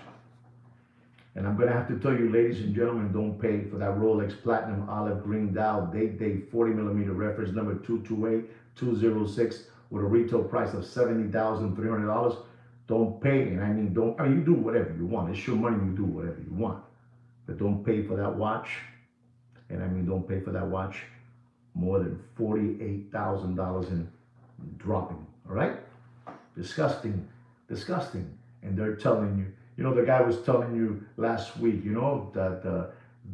And I'm going to have to tell you, ladies and gentlemen, don't pay for that Rolex Platinum Olive Green Dial Date 40 millimeter reference number 228206 with a retail price of $70,300. Don't pay, and I mean you do whatever you want. It's your money, you do whatever you want. But don't pay for that watch, and I mean don't pay for that watch more than $48,000 in dropping, all right? Disgusting, disgusting. And they're telling you, you know, the guy was telling you last week, you know, that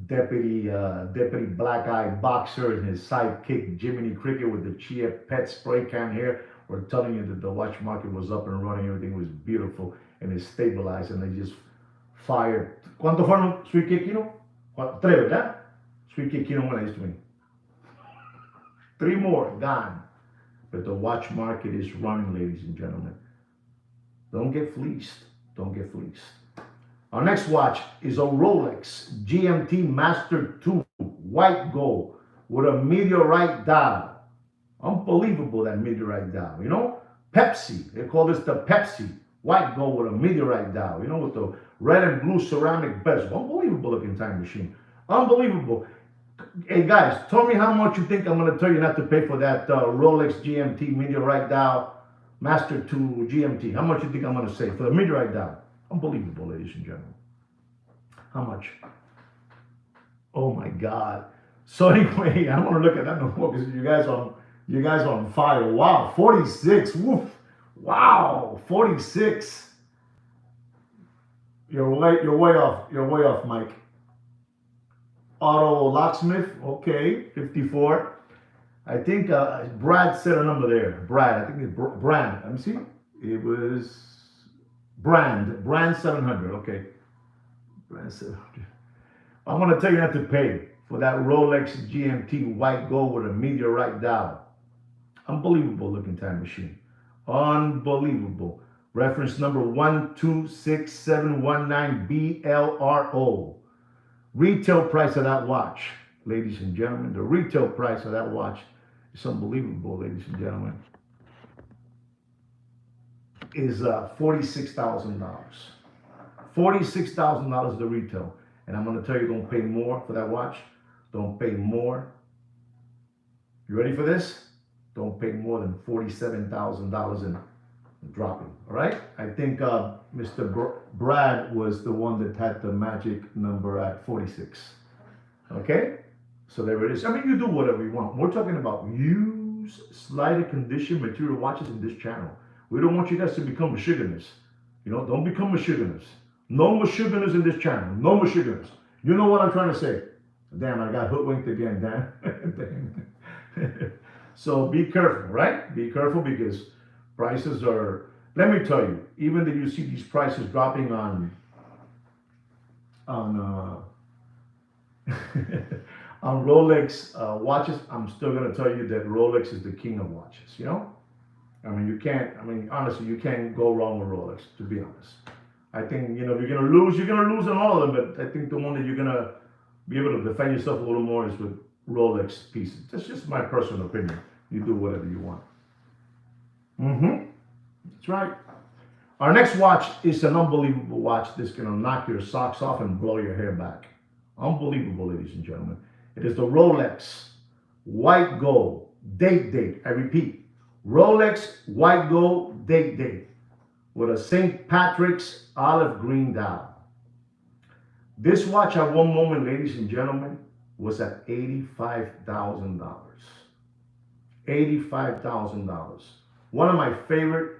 Deputy Black Eye Boxer and his sidekick Jiminy Cricket with the Chia Pet spray can here were telling you that the watch market was up and running, everything was beautiful and it's stabilized, and they just fired. ¿Cuánto fueron, Sweet Kikino? Tres, ¿verdad? Sweet Kikino me la diste to me. 3 more, gone. But the watch market is running, ladies and gentlemen. Don't get fleeced. Don't get fleeced. Our next watch is a Rolex GMT Master 2 white gold with a meteorite dial. Unbelievable, that meteorite dial. You know, Pepsi. They call this the Pepsi white gold with a meteorite dial. You know, with the red and blue ceramic bezel. Unbelievable looking time machine. Unbelievable. Hey guys, tell me how much you think I'm going to tell you not to pay for that Rolex GMT meteorite dial Master 2 GMT. How much you think I'm going to say for the meteorite dial? Unbelievable, ladies and gentlemen. How much? Oh my God. So anyway, I don't want to look at that no more because you guys are on fire. Wow, 46. Woof. Wow, 46. You're way off, Mike. Auto Locksmith, okay, 54. I think Brad said a number there. Brad, I think it's Brand. Let me see. It was Brand 700. Okay, Brand 700. I'm gonna tell you not to pay for that Rolex GMT white gold with a meteorite dial. Unbelievable looking time machine. Unbelievable. Reference number 126719BLRO. Retail price of that watch, ladies and gentlemen, the retail price of that watch is unbelievable, ladies and gentlemen, is $46,000. $46,000 the retail. And I'm going to tell you, don't pay more for that watch. Don't pay more. You ready for this? Don't pay more than $47,000 in dropping. All right? I think Mr. Brad was the one that had the magic number at 46. Okay? So there it is. I mean, you do whatever you want. We're talking about used, slighted condition material watches in this channel. We don't want you guys to become Michiganders. You know, don't become Michiganders. No Michiganders in this channel. No Michiganders. You know what I'm trying to say? Damn, I got hoodwinked again, damn. So be careful, right? Be careful because prices are, let me tell you, even if you see these prices dropping on on Rolex watches, I'm still going to tell you that Rolex is the king of watches, you know? I mean, you can't, I mean, honestly, you can't go wrong with Rolex, to be honest. I think, you know, if you're going to lose on all of them, but I think the one that you're going to be able to defend yourself a little more is with Rolex pieces. That's just my personal opinion. You do whatever you want. That's right. Our next watch is an unbelievable watch that's going to knock your socks off and blow your hair back. Unbelievable, ladies and gentlemen. It is the Rolex white gold date. I repeat, Rolex white gold date with a St. Patrick's olive green dial. This watch at one moment, ladies and gentlemen, was at $85,000. $85,000. One of my favorite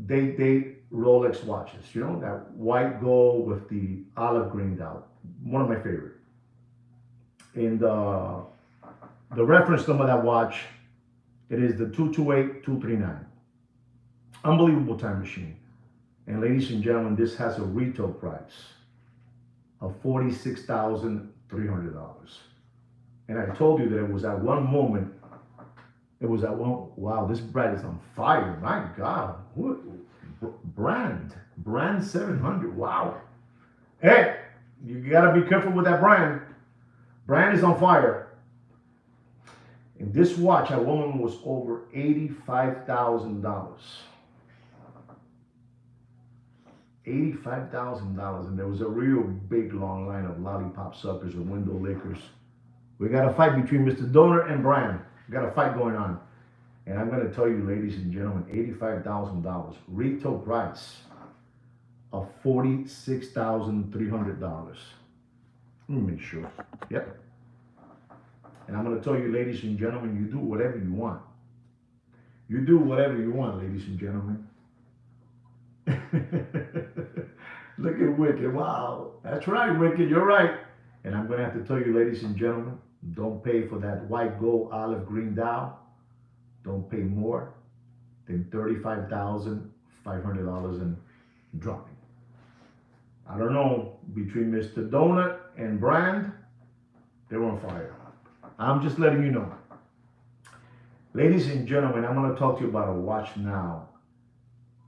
date Rolex watches. You know, that white gold with the olive green dial. One of my favorite. And the reference number of that watch, it is the 228239. Unbelievable time machine. And ladies and gentlemen, this has a retail price of $46,300. And I told you that it was at one moment, it was at one, wow, this bread is on fire. My God. What, brand 700. Wow. Hey, you gotta be careful with that brand. Brand is on fire. And this watch at woman was over $85,000. $85,000. And there was a real big long line of lollipop suckers and window lickers. We got a fight between Mr. Donor and Brand. We got a fight going on. And I'm going to tell you, ladies and gentlemen, $85,000. Retail price of $46,300. Let me make sure. Yep. And I'm going to tell you, ladies and gentlemen, you do whatever you want. You do whatever you want, ladies and gentlemen. Look at Wicked. Wow. That's right, Wicked. You're right. And I'm going to have to tell you, ladies and gentlemen, don't pay for that white gold olive green dial. Don't pay more than $35,500 and dropping. I don't know, between Mr. Donut and Brand, they're on fire. I'm just letting you know. Ladies and gentlemen, I'm going to talk to you about a watch now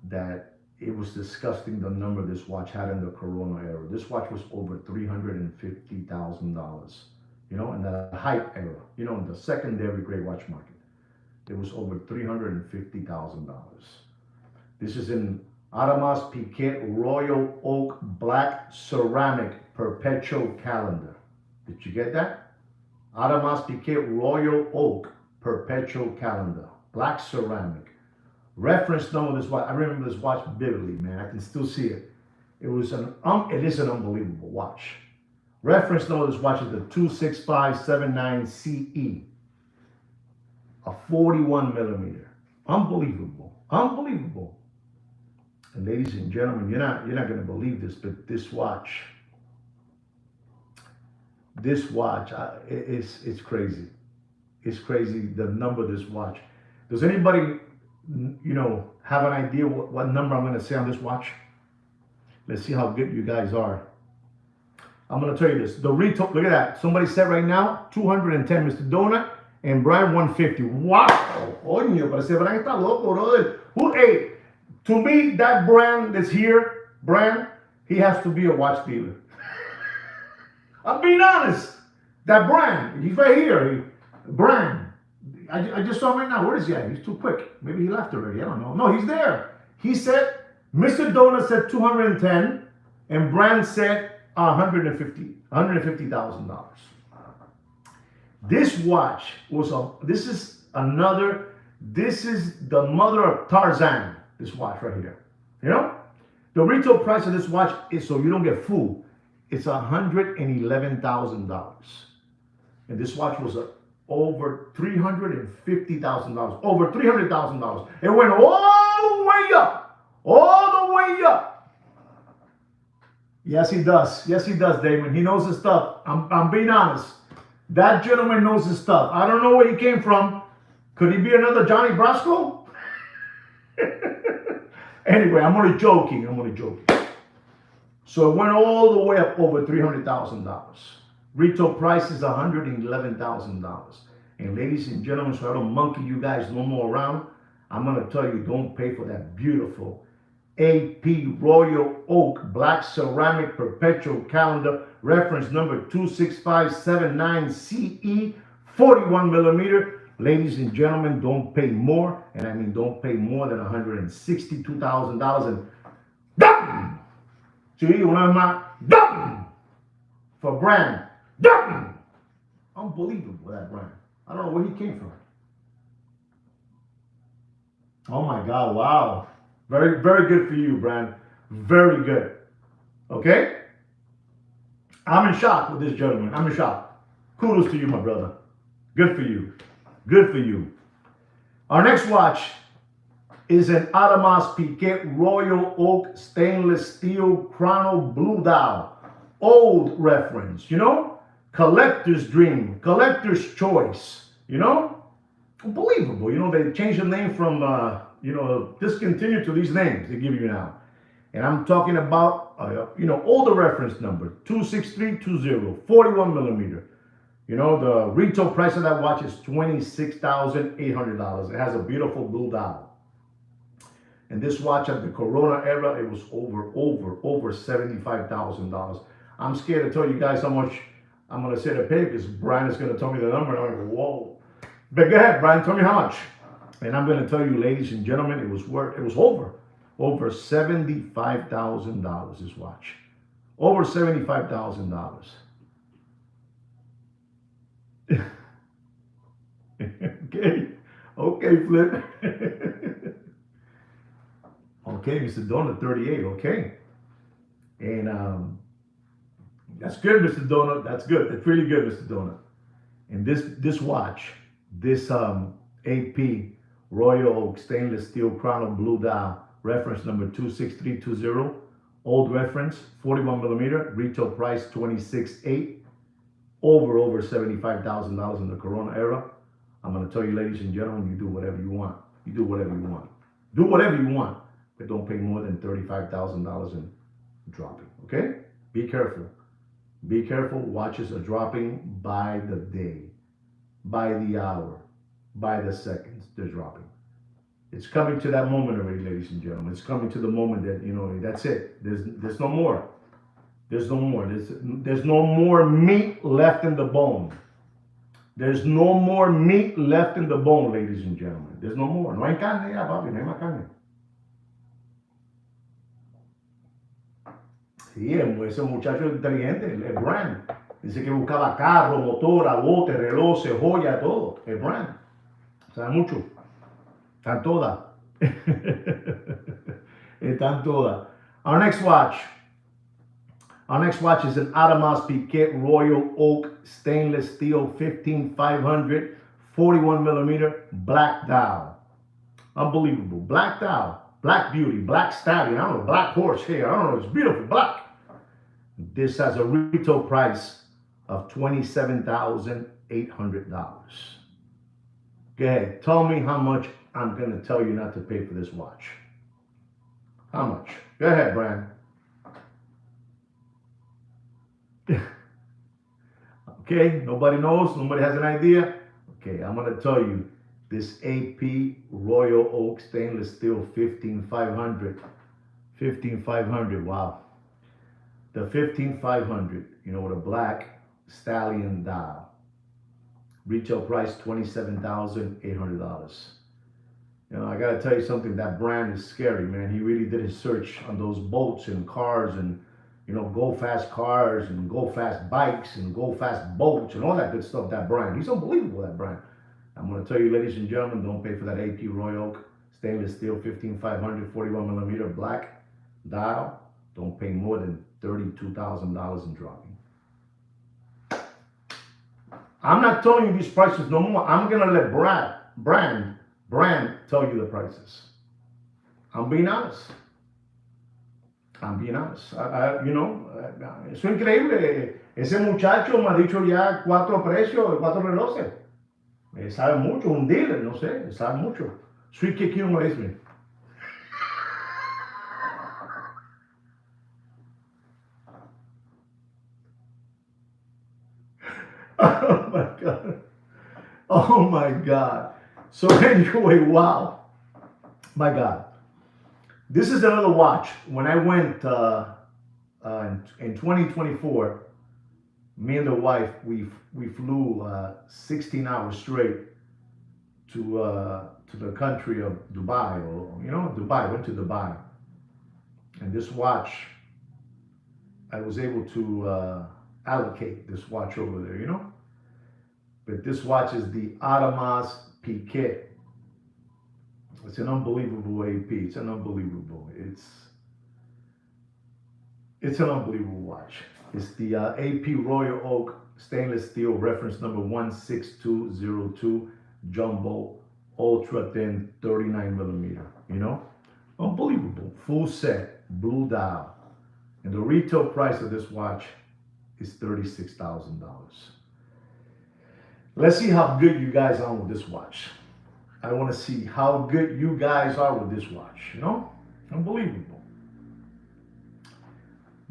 that it was disgusting the number this watch had in the Corona era. This watch was over $350,000, you know, in the hype era, you know, in the secondary gray watch market. It was over $350,000. This is in Audemars Piguet Royal Oak Black Ceramic Perpetual Calendar. Did you get that? Audemars Piguet Royal Oak Perpetual Calendar. Black ceramic. Reference number of this watch. I remember this watch vividly, man. I can still see it. It is an unbelievable watch. Reference number of this watch is the 26579CE. A 41 millimeter. Unbelievable. Unbelievable. And ladies and gentlemen, you're not going to believe this, but this watch, it's crazy. It's crazy, the number of this watch. Does anybody, you know, have an idea what number I'm going to say on this watch? Let's see how good you guys are. I'm going to tell you this. The retail, look at that. Somebody said right now, 210, Mr. Donut, and Brian 150. Wow. Coño, pero ese Brian está loco, brother. Who, hey, to me, that brand that's here, Brand, he has to be a watch dealer. I'm being honest. That Brand, he's right here. Brand. I just saw him right now. Where is he at? He's too quick. Maybe he left already. I don't know. No, he's there. He said, Mr. Donut said 210, and Brand said $150,000. This watch was this is the mother of Tarzan, this watch right here. You know? The retail price of this watch is, so you don't get fooled, it's $111,000. And this watch was over $350,000, over $300,000. It went all the way up, all the way up. Yes, he does. Yes, he does, Damon. He knows his stuff. I'm being honest. That gentleman knows his stuff. I don't know where he came from. Could he be another Johnny Brasco? Anyway, I'm only joking. So it went all the way up over $300,000. Retail price is $111,000. And ladies and gentlemen, so I don't monkey you guys no more around, I'm going to tell you, don't pay for that beautiful AP Royal Oak Black Ceramic Perpetual Calendar, reference number 26579CE, 41 millimeter. Ladies and gentlemen, don't pay more, and I mean don't pay more than $162,000. And dump! See, one of my dump! For Brand. Dump! Unbelievable, that Brand. I don't know where he came from. Oh my God, wow. Very, very good for you, Brand. Very good. Okay? I'm in shock with this gentleman. I'm in shock. Kudos to you, my brother. Good for you. Good for you. Our next watch is an Audemars Piguet Royal Oak Stainless Steel Chrono Blue Dial. Old reference, you know? Collector's dream. Collector's choice. You know? Unbelievable. You know, they changed the name from, discontinued to these names they give you now. And I'm talking about, older reference number, 26320, 41 millimeter. You know, the retail price of that watch is $26,800. It has a beautiful blue dial. And this watch at the Corona era, it was over $75,000. I'm scared to tell you guys how much I'm gonna say to pay because Brian is gonna tell me the number. And I'm gonna go, whoa. But go ahead, Brian, tell me how much. And I'm gonna tell you, ladies and gentlemen, it was over $75,000. This watch, over $75,000. Okay, Flip. Okay, Mr. Donut, 38. Okay, and that's good, Mr. Donut. That's good. That's really good, Mr. Donut. And this watch, this AP Royal Oak stainless steel chrono blue dial, reference number 26320, old reference, 41 millimeter, retail price 26.8, over $75,000 in the Corona era. I'm gonna tell you, ladies and gentlemen, you do whatever you want. You do whatever you want. Do whatever you want, but don't pay more than $35,000 in dropping. Okay? Be careful. Be careful. Watches are dropping by the day, by the hour, by the seconds. They're dropping. It's coming to that moment already, ladies and gentlemen. It's coming to the moment that that's it. There's no more. There's no more. There's no more meat left in the bone. There's no more meat left in the bone, ladies and gentlemen. There's no more. No hay carne ya, papi. No hay más carne. Sí, ese muchacho inteligente, el brand. Dice que buscaba carro, motora, bote, relojes, joya, todo. El brand. Sabe mucho. Están todas. Están todas. Our next watch. Our next watch is an Audemars Piguet Royal Oak stainless steel 15500 41 millimeter black dial. Unbelievable. Black dial. Black beauty. Black stallion. I don't know. Black horse hair. I don't know. It's beautiful. Black. This has a retail price of $27,800. Go ahead. Tell me how much I'm going to tell you not to pay for this watch. How much? Go ahead, Brian. Okay, nobody knows, nobody has an idea. Okay, I'm gonna tell you, this AP Royal Oak stainless steel 15500, wow. The 15500, with a black stallion dial. Retail price $27,800. I gotta tell you something, that brand is scary, man. He really did his search on those boats and cars and go fast cars and go fast bikes and go fast boats and all that good stuff. That brand, he's unbelievable, that brand. I'm going to tell you, ladies and gentlemen, don't pay for that AP Royal Oak stainless steel 15500 41 millimeter black dial. Don't pay more than $32,000 in dropping. I'm not telling you these prices no more. I'm going to let brand tell you the prices. I'm being honest. Eso es increíble. Ese muchacho me ha dicho ya 4 precios de 4 relojes. Sabe mucho, un dealer, no sé, sabe mucho. Sweet Kiki no me dice. Oh my God. Oh my God. So anyway, wow. My God. This is another watch. When I went in 2024, me and the wife, we flew 16 hours straight to the country of Dubai, Dubai. Went to Dubai, and this watch, I was able to allocate this watch over there, But this watch is the Audemars Piguet. It's an unbelievable AP. It's an unbelievable watch. It's the AP Royal Oak stainless steel reference number 16202 jumbo ultra thin 39 millimeter. Unbelievable. Full set, blue dial, and the retail price of this watch is $36,000. Let's see how good you guys are with this watch. I want to see how good you guys are with this watch, Unbelievable.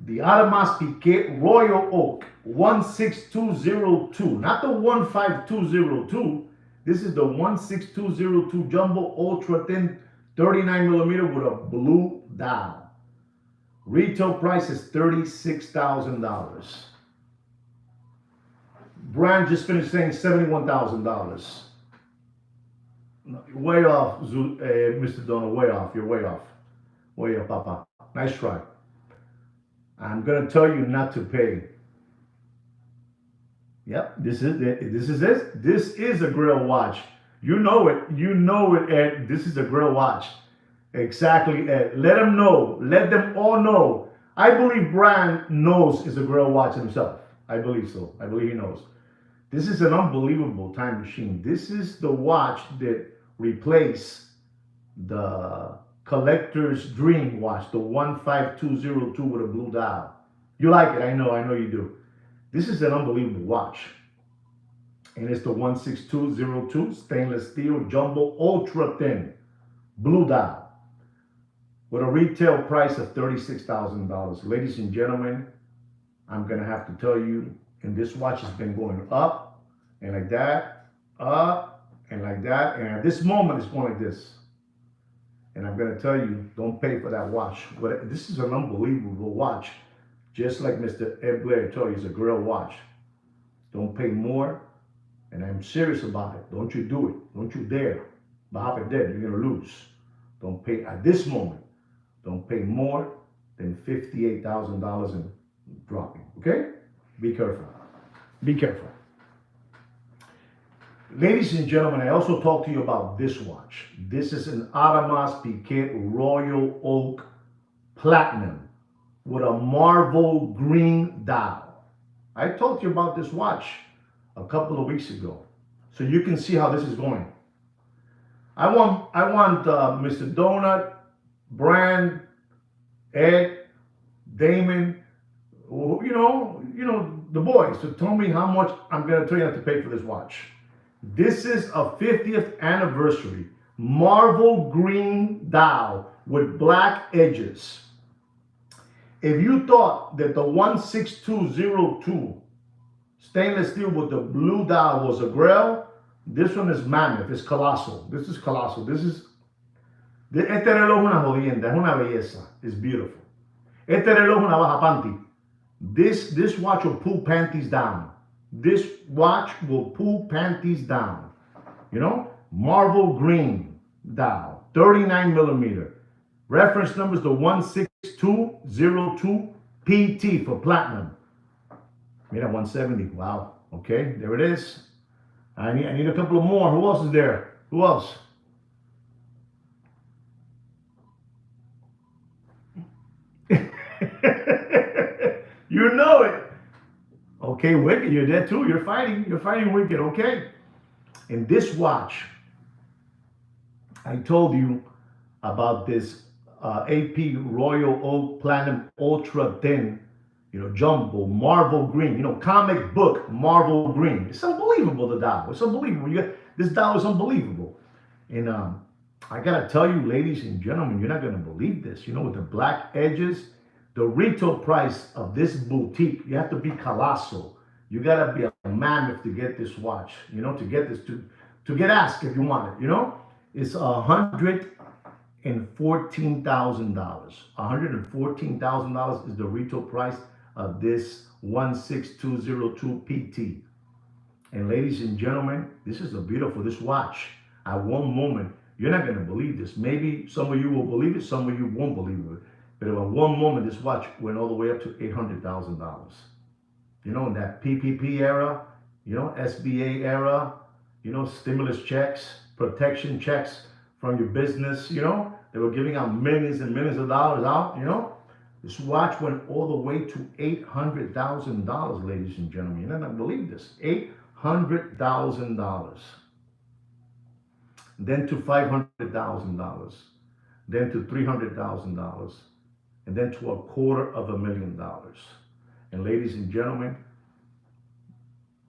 The Adamas Piquet Royal Oak 16202, not the 15202. This is the 16202 Jumbo Ultra Thin 39 millimeter with a blue dial. Retail price is $36,000. Brand just finished saying $71,000. Way off, Mr. Donald, way off. You're way off. Way off, Papa. Nice try. I'm gonna tell you not to pay. Yep, this is it. This is it. This is a grill watch. You know it. You know it, Ed. This is a grill watch. Exactly, Ed. Let them know. Let them all know. I believe Brand knows it's a grill watch himself. I believe so. I believe he knows. This is an unbelievable time machine. This is the watch that replaced the collector's dream watch, the 15202 with a blue dial. You like it, I know you do. This is an unbelievable watch. And it's the 16202 stainless steel jumbo ultra thin blue dial with a retail price of $36,000. Ladies and gentlemen, I'm gonna have to tell you, and this watch has been going up and like that, up and like that, and at this moment it's going like this. And I'm going to tell you, don't pay for that watch. But this is an unbelievable watch. Just like Mr. Ed Blair told you, it's a grill watch. Don't pay more. And I'm serious about it. Don't you do it. Don't you dare. Bahapa dead, you're going to lose. Don't pay at this moment. Don't pay more than $58,000 in dropping. Okay? Be careful. Be careful. Ladies and gentlemen, I also talked to you about this watch. This is an Adamas Piquet Royal Oak Platinum with a marble green dial. I told you about this watch a couple of weeks ago, so you can see how this is going. I want Mr. Donut, Brand, Ed, Damon, you know the boys to tell me how much I'm going to tell you not to pay for this watch. This is a 50th anniversary marble green dial with black edges. If you thought that the 16202 stainless steel with the blue dial was a grail, this one is mammoth. It's colossal. This is colossal. Este reloj es una jodienda, es una belleza. It's beautiful. Este reloj es una baja panty. This watch will pull panties down. This watch will pull panties down. You know, marble green dial, 39 millimeter. Reference number is the 16202 PT for platinum. Made at 170. Wow. Okay, there it is. I need a couple of more. Who else is there? Who else? You know it. Okay, Wicked, you're there too. You're fighting Wicked, okay? And this watch, I told you about this AP Royal Oak Platinum Ultra Thin, jumbo, marble green, comic book marble green. It's unbelievable, the dial. It's unbelievable. This dial is unbelievable. And I gotta tell you, ladies and gentlemen, you're not gonna believe this. With the black edges, the retail price of this boutique, you have to be colossal. You gotta be a mammoth to get this watch, to get this, to get asked if you want it, It's $114,000. $114,000 is the retail price of this 16202 PT. And ladies and gentlemen, this is this watch. At one moment, you're not gonna believe this. Maybe some of you will believe it, some of you won't believe it. But at one moment, this watch went all the way up to $800,000. In that PPP era, SBA era, stimulus checks, protection checks from your business, they were giving out millions and millions of dollars out, This watch went all the way to $800,000, ladies and gentlemen. You're not going to believe this. $800,000. Then to $500,000. Then to $300,000. And then to $250,000. And ladies and gentlemen,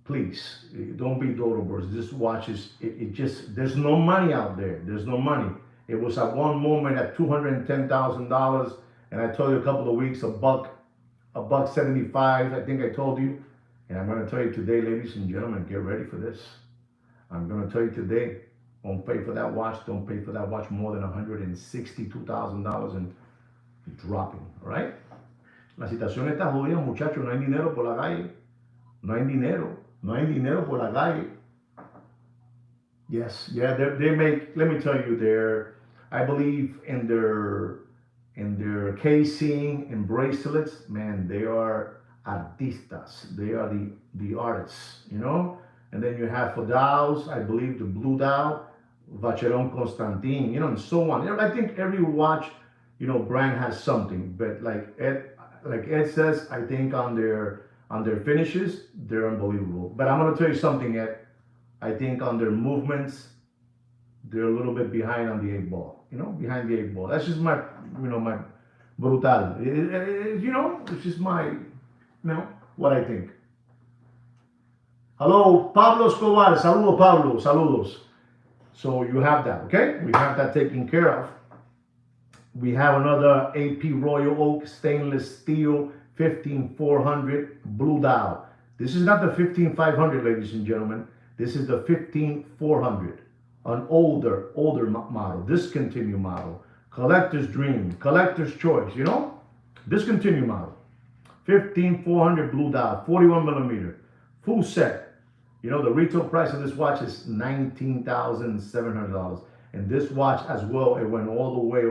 please, don't be dodo birds. This watch is, there's no money out there. There's no money. It was at one moment at $210,000. And I told you a couple of weeks, $1 $1.75. I think I told you. And I'm going to tell you today, ladies and gentlemen, get ready for this. I'm going to tell you today, don't pay for that watch. Don't pay for that watch more than $162,000 and dropping, all right? La situación está jodida, muchachos. No hay dinero por la calle. No hay dinero. No hay dinero por la calle. Yes, yeah, they make. Let me tell you, I believe in their casing and bracelets. Man, they are artistas. They are the artists, you know. And then you have for dials, I believe the blue dial, Vacheron Constantin, you know, and so on. I think every watch, you know, brand has something. But like Ed says, I think on their finishes, they're unbelievable. But I'm gonna tell you something, Ed. I think on their movements, they're a little bit behind on the eight ball. You know, behind the eight ball. That's just my, you know, my brutal. You know, it's just my, you know, what I think. Hello, Pablo Escobar. Saludos, Pablo. Saludos. So you have that, okay? We have that taken care of. We have another AP Royal Oak stainless steel 15400 blue dial. This is not the 15500, ladies and gentlemen. This is the 15400, an older model, discontinued model, collector's dream, collector's choice, you know? Discontinued model. 15400 blue dial, 41 millimeter, full set. You know, the retail price of this watch is $19,700. And this watch as well, it went all the way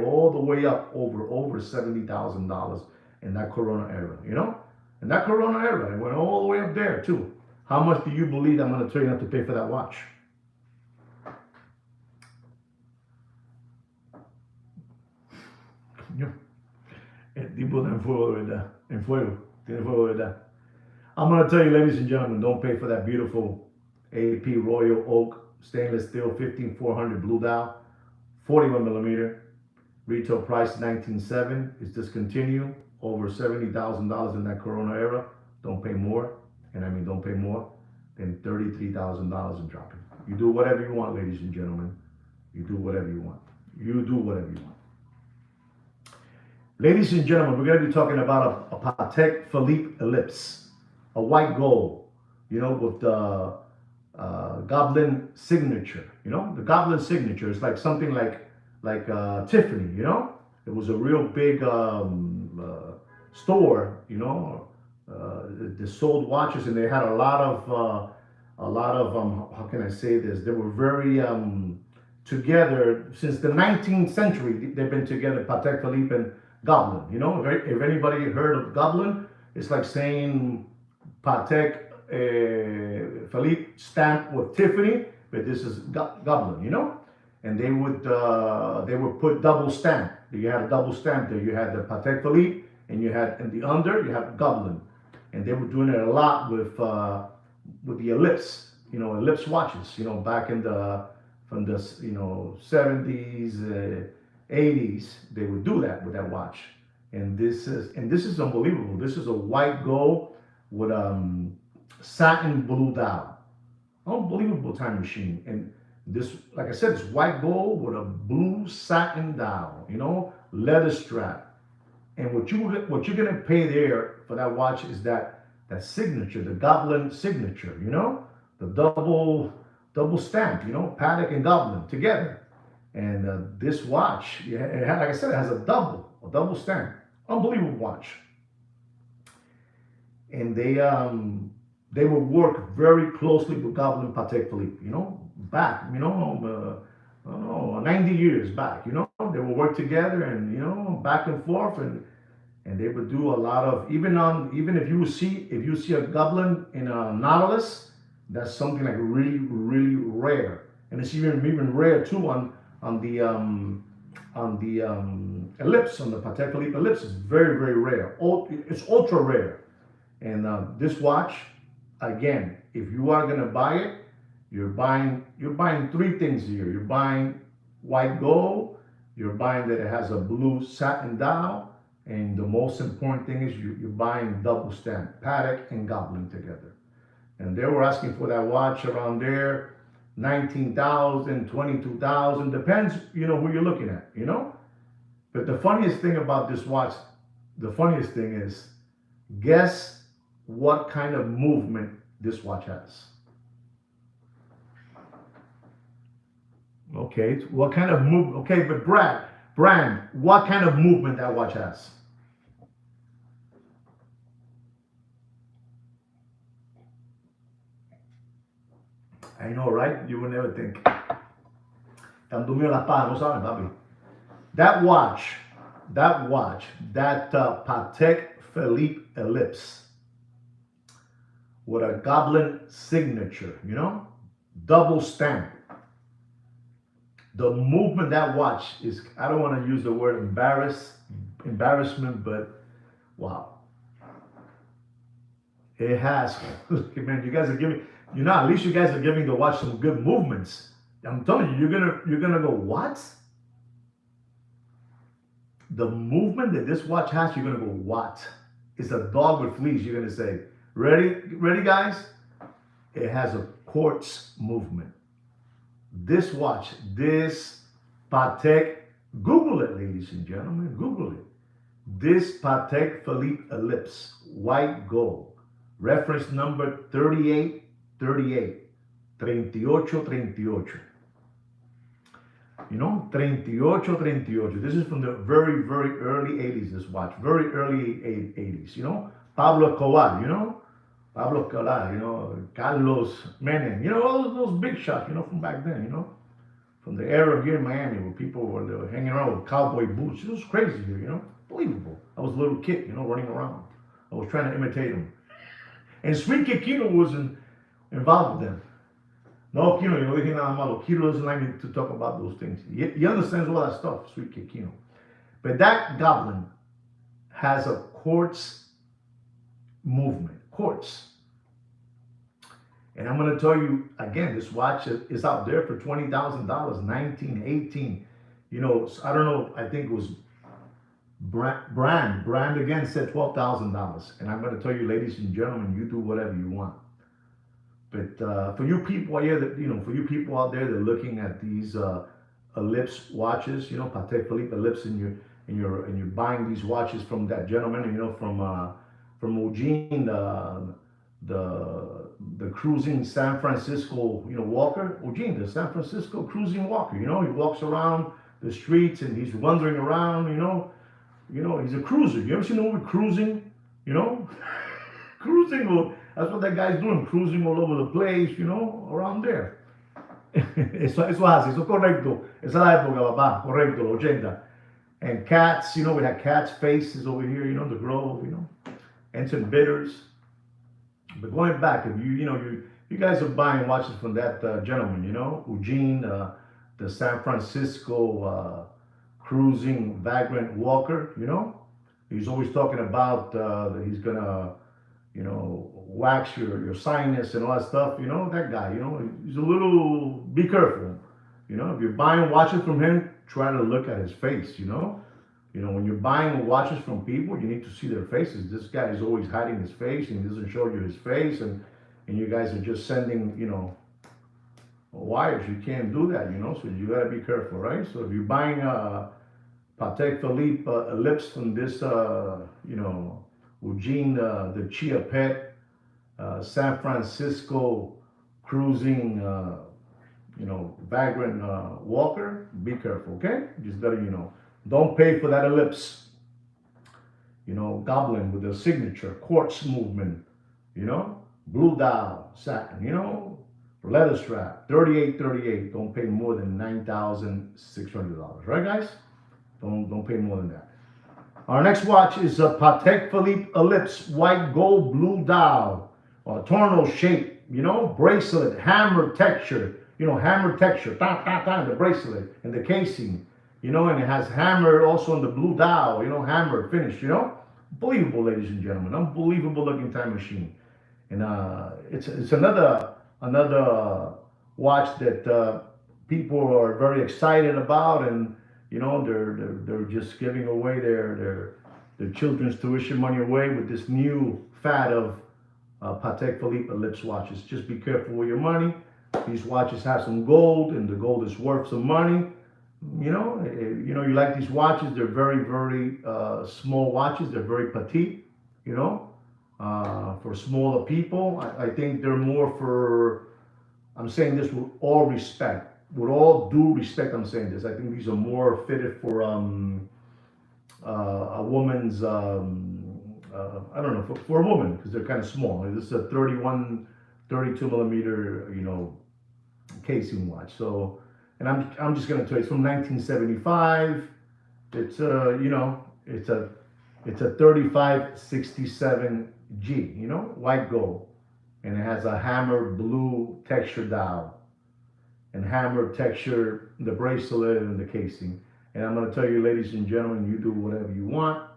up over $70,000 in that Corona era, you know? In that Corona era, it went all the way up there too. How much do you believe I'm going to tell you not to pay for that watch? El tipo está en fuego de verdad. En fuego. Tiene fuego de verdad. I'm going to tell you, ladies and gentlemen, don't pay for that beautiful AP Royal Oak stainless steel 15400 blue dial, 41 millimeter. Retail price $19,700. It's discontinued. Over $70,000 in that Corona era. Don't pay more. And I mean, don't pay more than $33,000 in dropping. You do whatever you want, ladies and gentlemen. You do whatever you want. You do whatever you want. Ladies and gentlemen, we're going to be talking about a Patek Philippe Ellipse, a white gold, you know, with the Goblin signature. You know, the Goblin signature is like something like Tiffany. You know, it was a real big store. You know. They sold watches, and they had a lot of how can I say this? They were very together since the 19th century. They've been together, Patek Philippe and Goblin. You know, if anybody heard of Goblin, it's like saying Patek Philippe stamped with Tiffany, but this is Goblin. You know, and they would put double stamp. You had a double stamp there. You had the Patek Philippe, and you had in the under you had Goblin. And they were doing it a lot with the Ellipse, you know, Ellipse watches, you know, back in from the 70s, 80s. They would do that with that watch, and this is unbelievable. This is a white gold with satin blue dial, unbelievable time machine. And this, like I said, it's white gold with a blue satin dial, you know, leather strap. And what you're gonna pay there for that watch is that signature, the Goblin signature, you know, the double stamp, you know, Patek and Goblin together. And this watch, it had, like I said, it has a double stamp, unbelievable watch. And they would work very closely with Goblin Patek Philippe, you know, back, you know, I don't know, 90 years back, you know, they would work together and, you know, back and forth, and they would do a lot of, even if you see a Goblin in a Nautilus, that's something like really, really rare. And it's even rare too on the Ellipse, on the Patek Philippe Ellipse. Is very, very rare. It's ultra rare. And this watch, again, if you are gonna buy it, you're buying three things here. You're buying white gold, you're buying that it has a blue satin dial, and the most important thing is you're buying double stamp, Patek and Goblin together. And they were asking for that watch around there, 19,000, 22,000, depends, you know, who you're looking at, you know. But the funniest thing about this watch, the funniest thing is, Guess what kind of movement this watch has. Okay, what kind of move? Okay, but Brand, what kind of movement that watch has? I know, right? You would never think. Están durmiendo las pajas, no saben, papi. That watch, that Patek Philippe Ellipse with a goblin signature, double stamp. The movement that watch is, I don't want to use the word embarrassment, but wow. It has, man, you guys are giving, at least you guys are giving the watch some good movements. I'm telling you, you're gonna go, what? The movement that this watch has, you're gonna go, what? It's a dog with fleas. You're gonna say, ready, guys? It has a quartz movement. This watch, this Patek, Google it, ladies and gentlemen, Google it. This Patek Philippe Ellipse, white gold, reference number 3838, 3838. 3838. This is from the very, very early 80s, this watch, very early 80s, Pablo Escobar, Pablo Escobar, Carlos Menem, all those big shots, from back then, from the era here in Miami where people were hanging around with cowboy boots. It was crazy here, unbelievable. I was a little kid, running around. I was trying to imitate him. And Sweet Kid Kino was involved with them. No, Kino, yo no dije nada malo. Kino doesn't like me to talk about those things. He understands all that stuff, Sweet Kid Kino. But that goblin has a quartz movement, quartz. And I'm going to tell you again, this watch is out there for $20,000, 1918. I don't know. I think it was Brand again said $12,000. And I'm going to tell you, ladies and gentlemen, you do whatever you want. But for you people out there that are looking at these Ellipse watches, Patek Philippe Ellipse, and you're buying these watches from that gentleman, from Eugene, the cruising San Francisco, walker, Eugene, the San Francisco cruising walker. He walks around the streets and he's wandering around. He's a cruiser. You ever seen the movie Cruising? Cruising. Well, that's what that guy's doing, cruising all over the place, around there. Eso hace, eso correcto. Esa es la época, papá, correcto, los 80. And cats, we had cats' faces over here, the Grove, and some bitters. But going back, if you guys are buying watches from that gentleman, Eugene, the San Francisco cruising vagrant walker, he's always talking about that he's gonna, wax your sinus and all that stuff. That guy, he's a little, be careful. If you're buying watches from him, try to look at his face. When you're buying watches from people, you need to see their faces. This guy is always hiding his face and he doesn't show you his face, and you guys are just sending, wires. You can't do that, so you gotta be careful, right? So if you're buying Patek Philippe Ellipse from this, Eugene, the Chia Pet, San Francisco cruising, vagrant walker, be careful, okay? Just letting you know. Don't pay for that Ellipse. Goblin with the signature, quartz movement, blue dial, satin, leather strap, 3838. Don't pay more than $9,600, right, guys? Don't pay more than that. Our next watch is a Patek Philippe Ellipse, white gold blue dial, tornado shape, bracelet, hammer texture, the bracelet and the casing, and it has hammer also on the blue dial, hammer finish, unbelievable, ladies and gentlemen, unbelievable looking time machine. And it's another watch that people are very excited about, and they're just giving away their children's tuition money away with this new fad of Patek Philippe Ellipse watches. Just be careful with your money. These watches have some gold, and the gold is worth some money. You like these watches. They're very, very small watches. They're very petite. for smaller people. I think they're more for, I'm saying this with all respect, with all due respect, I'm saying this. I think these are more fitted for a woman's, I don't know, for a woman, because they're kind of small. This is a 31, 32 millimeter, casing watch. So, and I'm just gonna tell you, it's from 1975. It's it's a 3567G, white gold, and it has a hammer blue texture dial and hammer texture the bracelet and the casing. And I'm gonna tell you, ladies and gentlemen, you do whatever you want,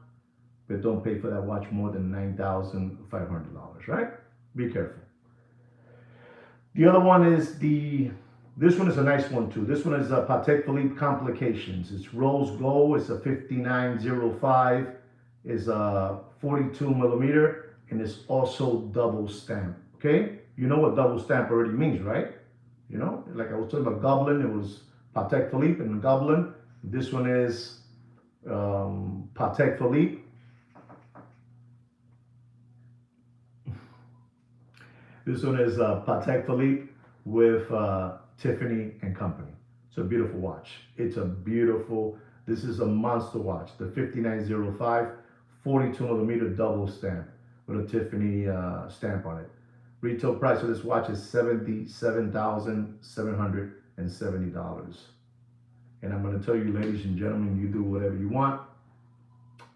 but don't pay for that watch more than $9,500, right? Be careful. The other one is this one is a nice one too. This one is a Patek Philippe Complications. It's rose gold. It's a 5905. Is a 42 millimeter, and it's also double stamp. Okay, you know what double stamp already means, right? Like I was talking about Goblin, it was Patek Philippe and Goblin. This one is Patek Philippe. This one is Patek Philippe with Tiffany and Company. It's a beautiful watch. This is a monster watch. The 5905, 42 millimeter double stamp with a Tiffany stamp on it. Retail price of this watch is $77,770. And I'm going to tell you, ladies and gentlemen, you do whatever you want.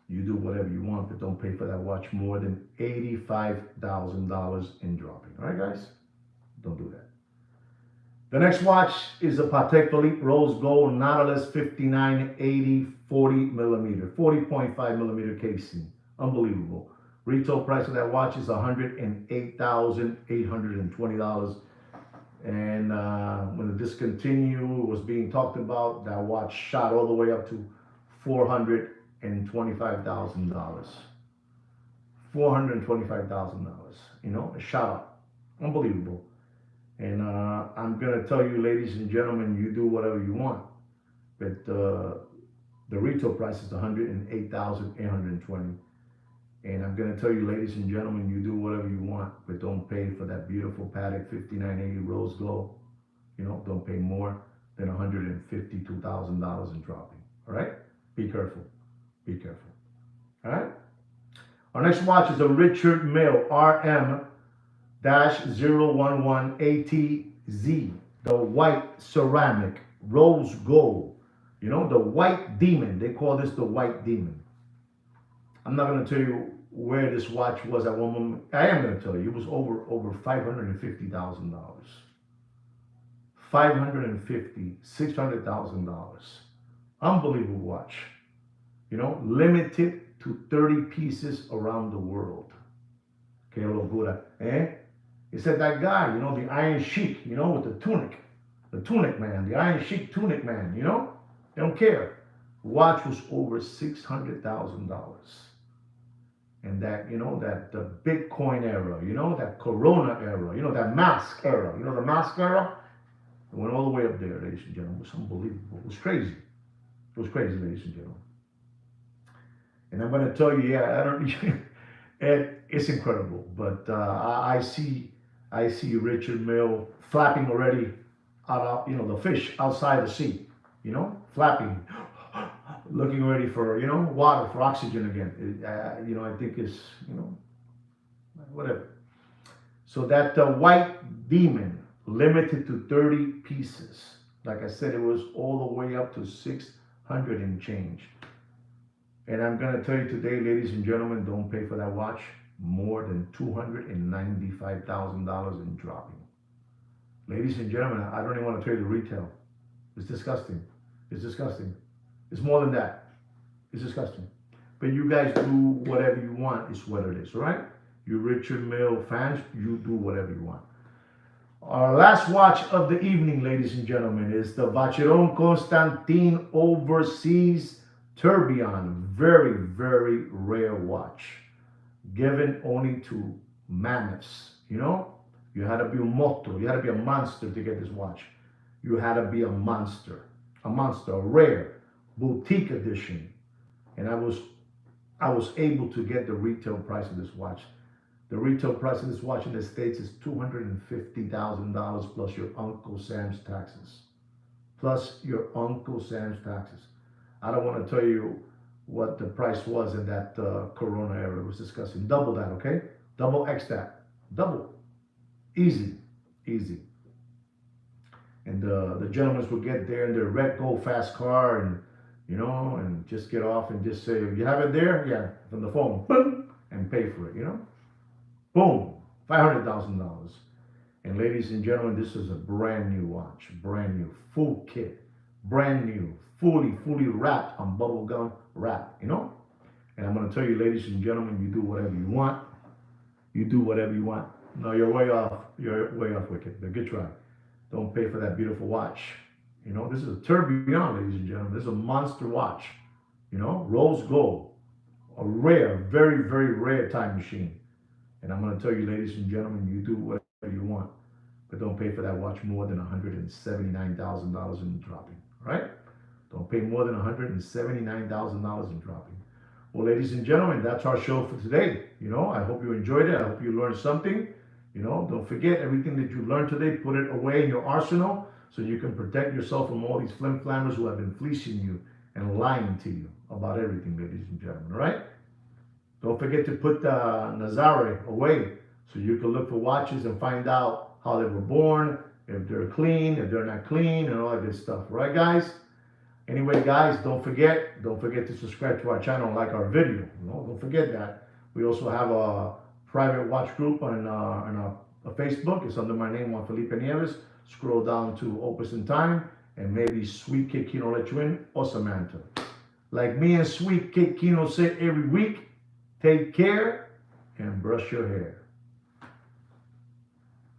You do whatever you want, but don't pay for that watch more than $85,000 in dropping. All right, guys? Don't do that. The next watch is a Patek Philippe Rose Gold Nautilus 5980 40 millimeter, 40.5 millimeter casing. Unbelievable. Retail price of that watch is $108,820. And when the discontinue was being talked about, that watch shot all the way up to $425,000. $425,000. It shot up. Unbelievable. And I'm gonna tell you, ladies and gentlemen, you do whatever you want, but the retail price is $108,820. And I'm gonna tell you, ladies and gentlemen, you do whatever you want, but don't pay for that beautiful Patek 5980 Rose Gold. Don't pay more than $152,000 in dropping. All right? Be careful. Be careful. All right? Our next watch is a Richard Mille RM-011 ATZ, the white ceramic rose gold. The white demon. They call this the white demon. I'm not going to tell you where this watch was at one moment. I am going to tell you, it was over $550,000. $600,000. Unbelievable watch. Limited to 30 pieces around the world. Que locura, eh? He said that guy, the Iron Sheik, with the tunic man, the Iron Sheik tunic man, they don't care. Watch was over $600,000. And that, that the Bitcoin era, that Corona era, that mask era, the mask era, it went all the way up there, ladies and gentlemen. It was unbelievable. It was crazy. It was crazy, ladies and gentlemen. And I'm going to tell you, I don't, it's incredible. But I see Richard Mille flapping already out, the fish outside the sea, flapping, looking ready for, water, for oxygen again. I think it's, whatever. So that white demon, limited to 30 pieces. Like I said, it was all the way up to 600 and change. And I'm going to tell you today, ladies and gentlemen, don't pay for that watch more than $295,000 in dropping. Ladies and gentlemen, I don't even want to tell you the retail. It's disgusting. It's disgusting. It's more than that. It's disgusting. But you guys do whatever you want, is what it is, all right? You Richard Mille fans, you do whatever you want. Our last watch of the evening, ladies and gentlemen, is the Vacheron Constantin Overseas Tourbillon. Very, very rare watch. Given only to mammoths, You had to be a moto. You had to be a monster to get this watch. You had to be a monster, a rare boutique edition. And I was able to get the retail price of this watch The retail price of this watch in the States is $250,000 plus your Uncle Sam's taxes. Plus your Uncle Sam's taxes. I don't want to tell you what the price was in that Corona era was discussing. Double that, okay? Double X that. Double. Easy. Easy. And the gentlemen would get there in their red gold fast car and, and just get off and just say, you have it there? Yeah, from the phone. Boom, and pay for it, Boom, $500,000. And ladies and gentlemen, this is a brand new watch, brand new, full kit, brand new, fully wrapped on bubble gum wrap, And I'm going to tell you, ladies and gentlemen, you do whatever you want. You do whatever you want. No, you're way off. You're way off wicked, but good try. Don't pay for that beautiful watch. This is a tourbillon, ladies and gentlemen. This is a monster watch. Rose gold, a rare, very, very rare time machine. And I'm going to tell you, ladies and gentlemen, you do whatever you want, but don't pay for that watch more than $179,000 in dropping. All right? Don't pay more than $179,000 in dropping. Well, ladies and gentlemen, that's our show for today. I hope you enjoyed it. I hope you learned something. Don't forget everything that you learned today. Put it away in your arsenal so you can protect yourself from all these flim-flammers who have been fleecing you and lying to you about everything, ladies and gentlemen. All right? Don't forget to put Nazare away so you can look for watches and find out how they were born, if they're clean, if they're not clean, and all that good stuff. Right, guys? Anyway, guys, don't forget to subscribe to our channel and like our video. Don't forget that. We also have a private watch group on Facebook. It's under my name, Juan Felipe Nieves. Scroll down to Opus in Time, and maybe Sweet Kid Kino let you in, or Samantha. Like me and Sweet Kid Kino say every week, take care and brush your hair.